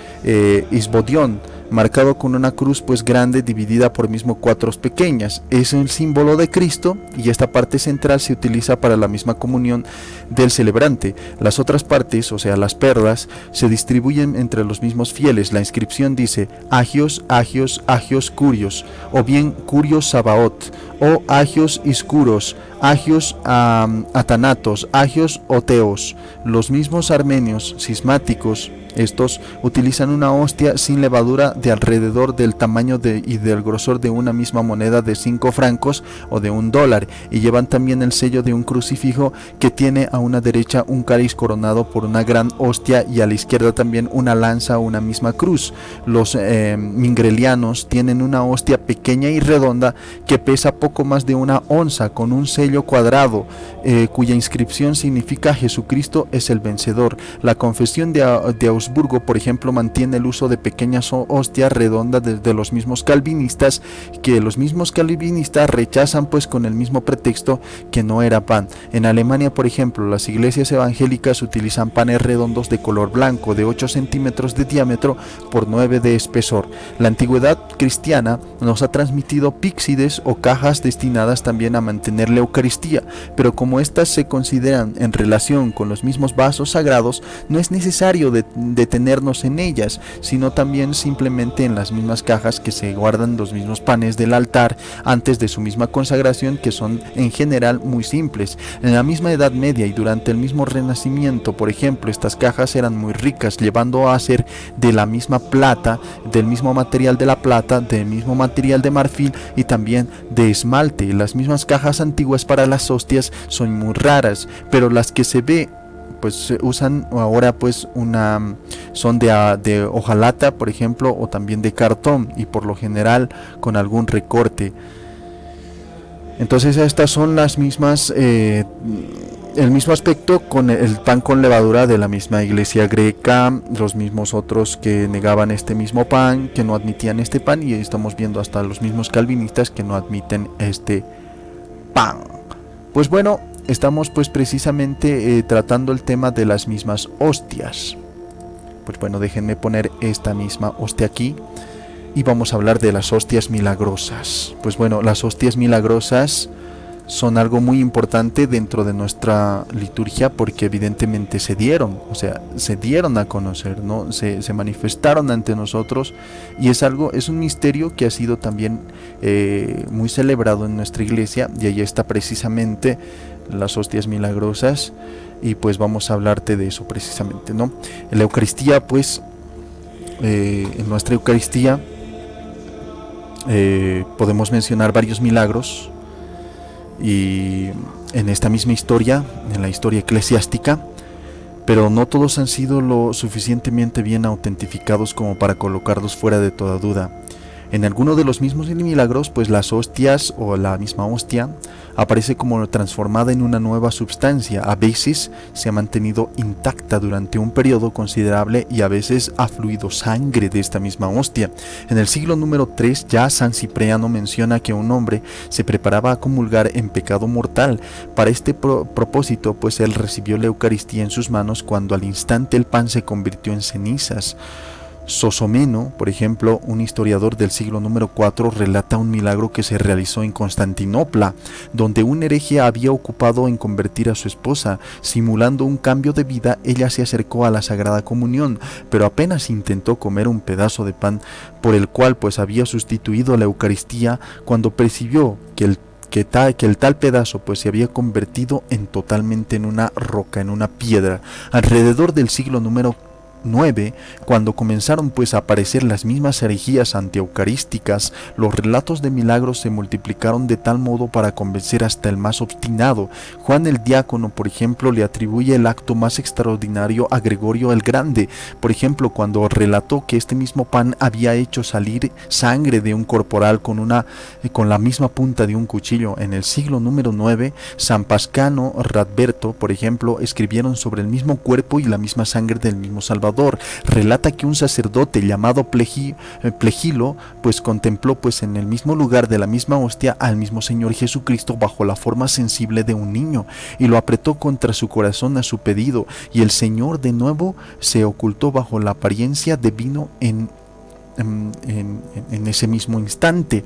Isbodión, marcado con una cruz pues grande dividida por mismo cuatro pequeñas. Es el símbolo de Cristo y esta parte central se utiliza para la misma comunión del celebrante. Las otras partes, o sea las perlas, se distribuyen entre los mismos fieles. La inscripción dice Agios, Agios, Agios Curios, o bien Curios Sabaoth, o Agios Iscuros, Agios Atanatos, Agios Oteos. Los mismos armenios cismáticos, estos utilizan una hostia sin levadura de alrededor del tamaño y del grosor de una misma moneda de 5 francos o de $1 y llevan también el sello de un crucifijo que tiene a una derecha un cáliz coronado por una gran hostia y a la izquierda también una lanza o una misma cruz. Los mingrelianos tienen una hostia pequeña y redonda que pesa poco más de una onza con un sello cuadrado cuya inscripción significa Jesucristo es el vencedor. La confesión de Augsburgo, por ejemplo, mantiene el uso de pequeñas hostias redondas de los mismos calvinistas, que los mismos calvinistas rechazan pues con el mismo pretexto que no era pan. En Alemania, por ejemplo, las iglesias evangélicas utilizan panes redondos de color blanco de 8 centímetros de diámetro por 9 de espesor. La antigüedad cristiana nos ha transmitido píxides o cajas destinadas también a mantener la Eucaristía, pero como estas se consideran en relación con los mismos vasos sagrados, no es necesario detenernos en ellas, sino también simplemente en las mismas cajas que se guardan los mismos panes del altar antes de su misma consagración, que son en general muy simples. En la misma Edad Media y durante el mismo Renacimiento, por ejemplo, estas cajas eran muy ricas, llevando a ser de la misma plata, del mismo material de la plata, del mismo material de marfil y también de esmalte. Las mismas cajas antiguas para las hostias son muy raras, pero las que se ve pues se usan ahora pues son de hojalata, por ejemplo, o también de cartón y por lo general con algún recorte. Entonces estas son las mismas el mismo aspecto con el pan con levadura de la misma iglesia greca, los mismos otros que negaban este mismo pan, que no admitían este pan, y estamos viendo hasta los mismos calvinistas que no admiten este pan. Pues bueno, estamos pues precisamente tratando el tema de las mismas hostias. Pues bueno, déjenme poner esta misma hostia aquí y vamos a hablar de las hostias milagrosas. Pues bueno, las hostias milagrosas son algo muy importante dentro de nuestra liturgia porque evidentemente se dieron a conocer, ¿no? Se manifestaron ante nosotros y es un misterio que ha sido también muy celebrado en nuestra iglesia, y ahí está precisamente las hostias milagrosas, y pues vamos a hablarte de eso precisamente, ¿no? En la Eucaristía, pues en nuestra Eucaristía podemos mencionar varios milagros. Y en esta misma historia, en la historia eclesiástica, pero no todos han sido lo suficientemente bien autentificados como para colocarlos fuera de toda duda. En alguno de los mismos milagros, pues las hostias o la misma hostia aparece como transformada en una nueva sustancia. A veces se ha mantenido intacta durante un periodo considerable y a veces ha fluido sangre de esta misma hostia. En el siglo número 3 ya San Cipriano menciona que un hombre se preparaba a comulgar en pecado mortal. Para este propósito, pues él recibió la Eucaristía en sus manos cuando al instante el pan se convirtió en cenizas. Sosomeno, por ejemplo, un historiador del siglo número 4, relata un milagro que se realizó en Constantinopla, donde un hereje había ocupado en convertir a su esposa. Simulando un cambio de vida, ella se acercó a la Sagrada Comunión, pero apenas intentó comer un pedazo de pan por el cual pues había sustituido la Eucaristía, cuando percibió que el tal pedazo pues se había convertido totalmente en una roca, en una piedra. Alrededor del siglo número 9, cuando comenzaron pues a aparecer las mismas herejías antieucarísticas, los relatos de milagros se multiplicaron de tal modo para convencer hasta el más obstinado. Juan el Diácono, por ejemplo, le atribuye el acto más extraordinario a Gregorio el Grande, por ejemplo, cuando relató que este mismo pan había hecho salir sangre de un corporal con la misma punta de un cuchillo. En el siglo número 9, San Pascano, Radberto, por ejemplo, escribieron sobre el mismo cuerpo y la misma sangre del mismo Salvador. Relata que un sacerdote llamado Plegilo pues contempló pues en el mismo lugar de la misma hostia al mismo Señor Jesucristo bajo la forma sensible de un niño, y lo apretó contra su corazón a su pedido, y el Señor de nuevo se ocultó bajo la apariencia de vino en ese mismo instante.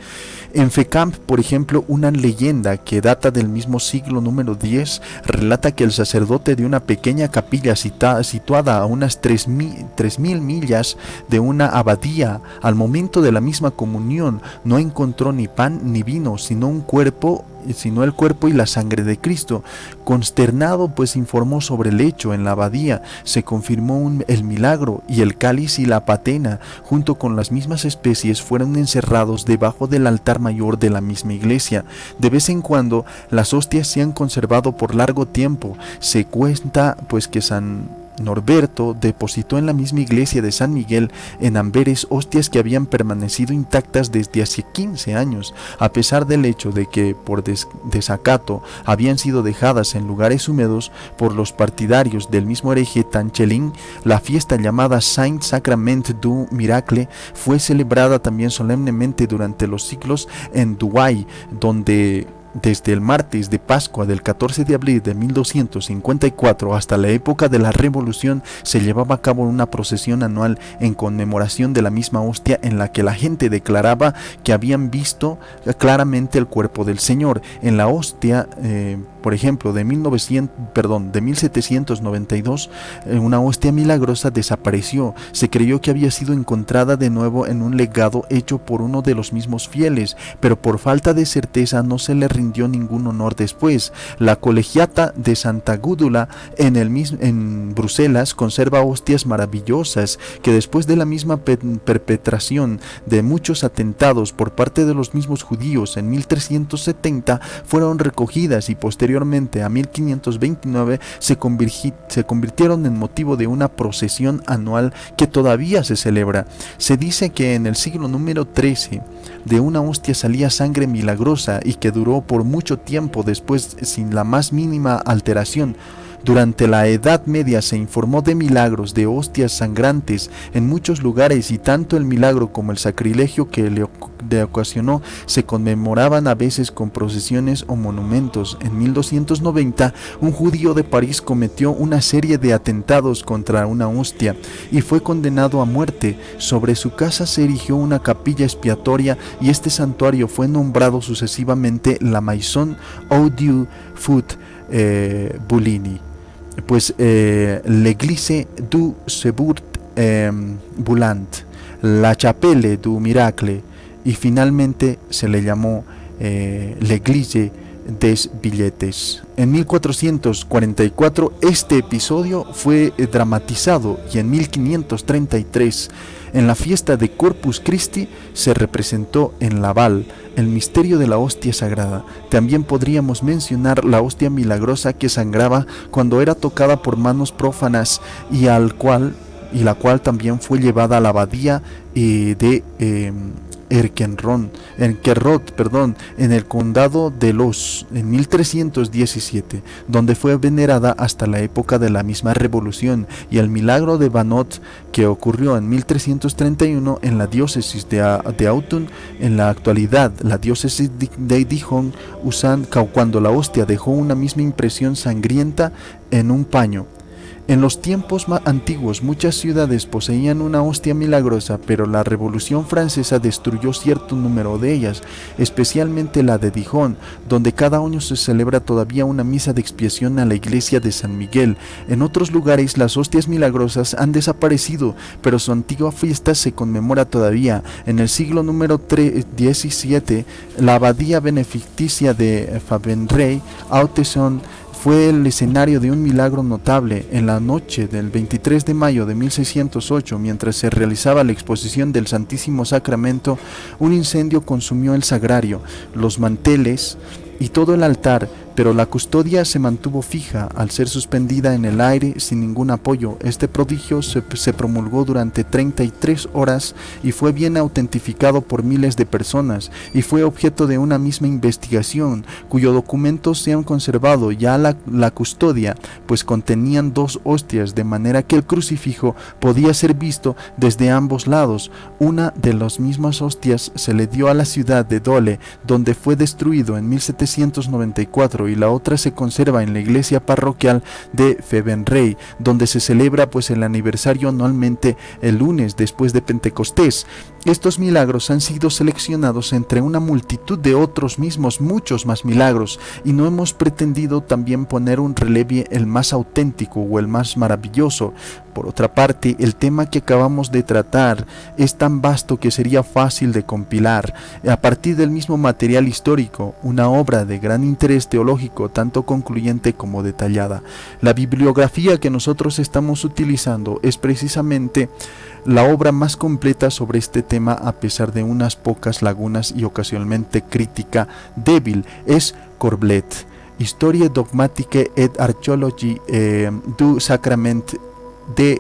En Fécamp, por ejemplo, una leyenda que data del mismo siglo número 10 relata que el sacerdote de una pequeña capilla situada a unas 3.000 millas de una abadía, al momento de la misma comunión, no encontró ni pan ni vino, sino el cuerpo y la sangre de Cristo. Consternado pues informó sobre el hecho en la abadía, se confirmó el milagro, y el cáliz y la patena junto con las mismas especies fueron encerrados debajo del altar mayor de la misma iglesia. De vez en cuando las hostias se han conservado por largo tiempo. Se cuenta pues que San Norberto depositó en la misma iglesia de San Miguel en Amberes hostias que habían permanecido intactas desde hace 15 años, a pesar del hecho de que por desacato habían sido dejadas en lugares húmedos por los partidarios del mismo hereje Tanchelin. La fiesta llamada Saint Sacrament du Miracle fue celebrada también solemnemente durante los siglos en Douai, donde desde el martes de Pascua del 14 de abril de 1254 hasta la época de la Revolución se llevaba a cabo una procesión anual en conmemoración de la misma hostia, en la que la gente declaraba que habían visto claramente el cuerpo del Señor. En la hostia, por ejemplo, de 1792, una hostia milagrosa desapareció. Se creyó que había sido encontrada de nuevo en un legado hecho por uno de los mismos fieles, pero por falta de certeza no se le rindió ningún honor después. La colegiata de Santa Gúdula en Bruselas conserva hostias maravillosas que después de la misma perpetración de muchos atentados por parte de los mismos judíos en 1370 fueron recogidas, y posteriormente a 1529 se convirtieron en motivo de una procesión anual que todavía se celebra. Se dice que en el siglo número 13 de una hostia salía sangre milagrosa y que duró por mucho tiempo después sin la más mínima alteración. Durante la Edad Media se informó de milagros de hostias sangrantes en muchos lugares, y tanto el milagro como el sacrilegio que le ocasionó se conmemoraban a veces con procesiones o monumentos. En 1290, un judío de París cometió una serie de atentados contra una hostia y fue condenado a muerte. Sobre su casa se erigió una capilla expiatoria, y este santuario fue nombrado sucesivamente la Maison aux Dieux Fut Bulini, pues l'Église du Secours Bulant, la Chapelle du Miracle, y finalmente se le llamó l'Église des Billetes. En 1444 este episodio fue dramatizado, y en 1533 en la fiesta de Corpus Christi se representó en Laval el misterio de la hostia sagrada. También podríamos mencionar la hostia milagrosa que sangraba cuando era tocada por manos prófanas, y la cual también fue llevada a la abadía de Erkenrod, en el condado de Los, en 1317, donde fue venerada hasta la época de la misma revolución, y el milagro de Banot, que ocurrió en 1331 en la diócesis de Autun. En la actualidad, la diócesis de Dijon usan cuando la hostia dejó una misma impresión sangrienta en un paño. En los tiempos más antiguos muchas ciudades poseían una hostia milagrosa, pero la Revolución Francesa destruyó cierto número de ellas, especialmente la de Dijon, donde cada año se celebra todavía una misa de expiación a la iglesia de San Miguel. En otros lugares las hostias milagrosas han desaparecido, pero su antigua fiesta se conmemora todavía. En el siglo número 17, la abadía beneficitia de Favenray, Autesson, fue el escenario de un milagro notable. En la noche del 23 de mayo de 1608, mientras se realizaba la exposición del Santísimo Sacramento, un incendio consumió el sagrario, los manteles y todo el altar, pero la custodia se mantuvo fija al ser suspendida en el aire sin ningún apoyo. Este prodigio se promulgó durante 33 horas y fue bien autentificado por miles de personas, y fue objeto de una misma investigación, cuyos documentos se han conservado. Ya la custodia, pues contenían 2 hostias, de manera que el crucifijo podía ser visto desde ambos lados. Una de las mismas hostias se le dio a la ciudad de Dole, donde fue destruido en 1794, y la otra se conserva en la iglesia parroquial de Favenray, donde se celebra pues el aniversario anualmente el lunes después de Pentecostés. Estos milagros han sido seleccionados entre una multitud de otros mismos, muchos más milagros, y no hemos pretendido también poner un relieve el más auténtico o el más maravilloso. Por otra parte, el tema que acabamos de tratar es tan vasto que sería fácil de compilar a partir del mismo material histórico, una obra de gran interés teológico, tanto concluyente como detallada. La bibliografía que nosotros estamos utilizando es precisamente la obra más completa sobre este tema, a pesar de unas pocas lagunas y ocasionalmente crítica débil. Es Corblet, Historie dogmatique et archéologie du sacrament de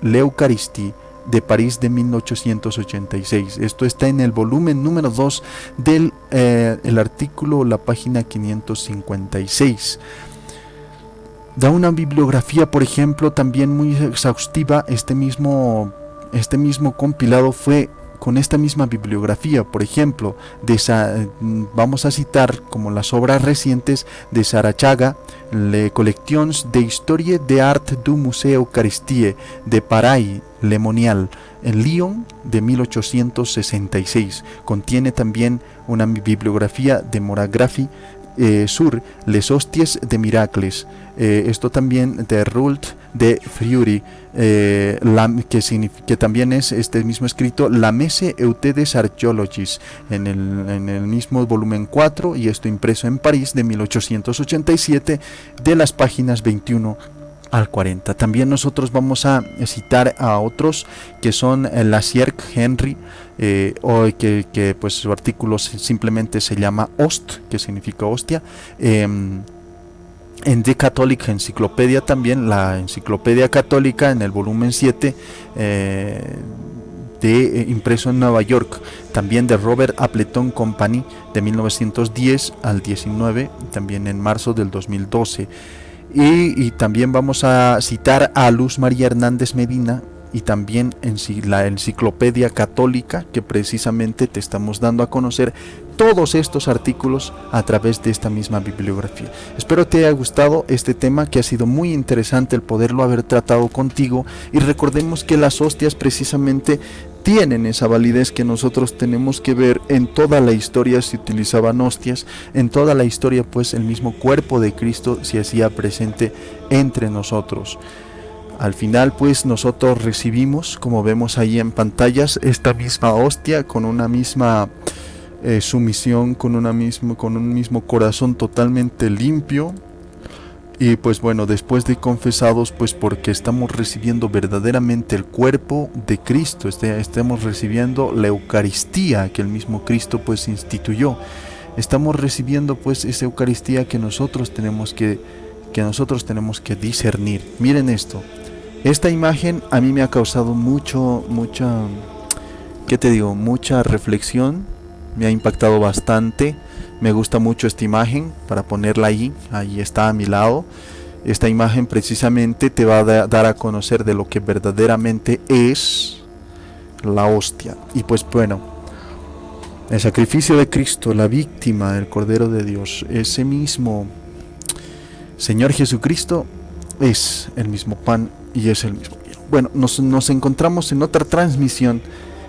l'Eucharistie, de París, de 1886. Esto está en el volumen número 2 del el artículo, la página 556. Da una bibliografía, por ejemplo, también muy exhaustiva. Este mismo compilado fue con esta misma bibliografía, por ejemplo, vamos a citar como las obras recientes de Sarachaga, Les Collections de Historie de Art du Musée Eucharistie de Paray, Le Monial, en Lyon, de 1866. Contiene también una bibliografía de Moragrafi sur Les Hosties de Miracles. Esto también de Rult de Friuli, que también es este mismo escrito, La Messe Eutedes Archaeologis, en el mismo volumen 4, y esto impreso en París de 1887, de las páginas 21 al 40. También nosotros vamos a citar a otros que son Lacierc Henry, que pues su artículo simplemente se llama Host, que significa hostia. En The Catholic Encyclopedia, también la enciclopedia católica, en el volumen 7, impreso en Nueva York, también de Robert Appleton Company, de 1910 al 19, también en marzo del 2012. Y también vamos a citar a Luz María Hernández Medina, y también en la enciclopedia católica, que precisamente te estamos dando a conocer todos estos artículos a través de esta misma bibliografía. Espero te haya gustado este tema, que ha sido muy interesante el poderlo haber tratado contigo, y recordemos que las hostias precisamente tienen esa validez que nosotros tenemos que ver. En toda la historia se utilizaban hostias, en toda la historia pues el mismo cuerpo de Cristo se hacía presente entre nosotros. Al final pues nosotros recibimos, como vemos ahí en pantallas, esta misma hostia con una misma sumisión, con un mismo corazón totalmente limpio. Y pues bueno, después de confesados, pues porque estamos recibiendo verdaderamente el cuerpo de Cristo, estamos recibiendo la Eucaristía que el mismo Cristo pues instituyó. Estamos recibiendo pues esa Eucaristía que nosotros tenemos que discernir. Miren esto. Esta imagen a mí me ha causado mucha reflexión, me ha impactado bastante. Me gusta mucho esta imagen, para ponerla ahí está a mi lado. Esta imagen precisamente te va a dar a conocer de lo que verdaderamente es la hostia. Y pues bueno, el sacrificio de Cristo, la víctima del Cordero de Dios, ese mismo Señor Jesucristo, es el mismo pan y es el mismo vino. Bueno, nos encontramos en otra transmisión.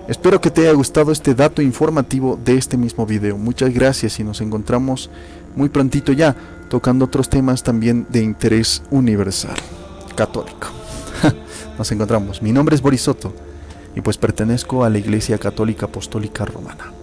Espero que te haya gustado este dato informativo de este mismo video. Muchas gracias y nos encontramos muy prontito ya, tocando otros temas también de interés universal, católico. Nos encontramos. Mi nombre es Boris Soto y pues pertenezco a la Iglesia Católica Apostólica Romana.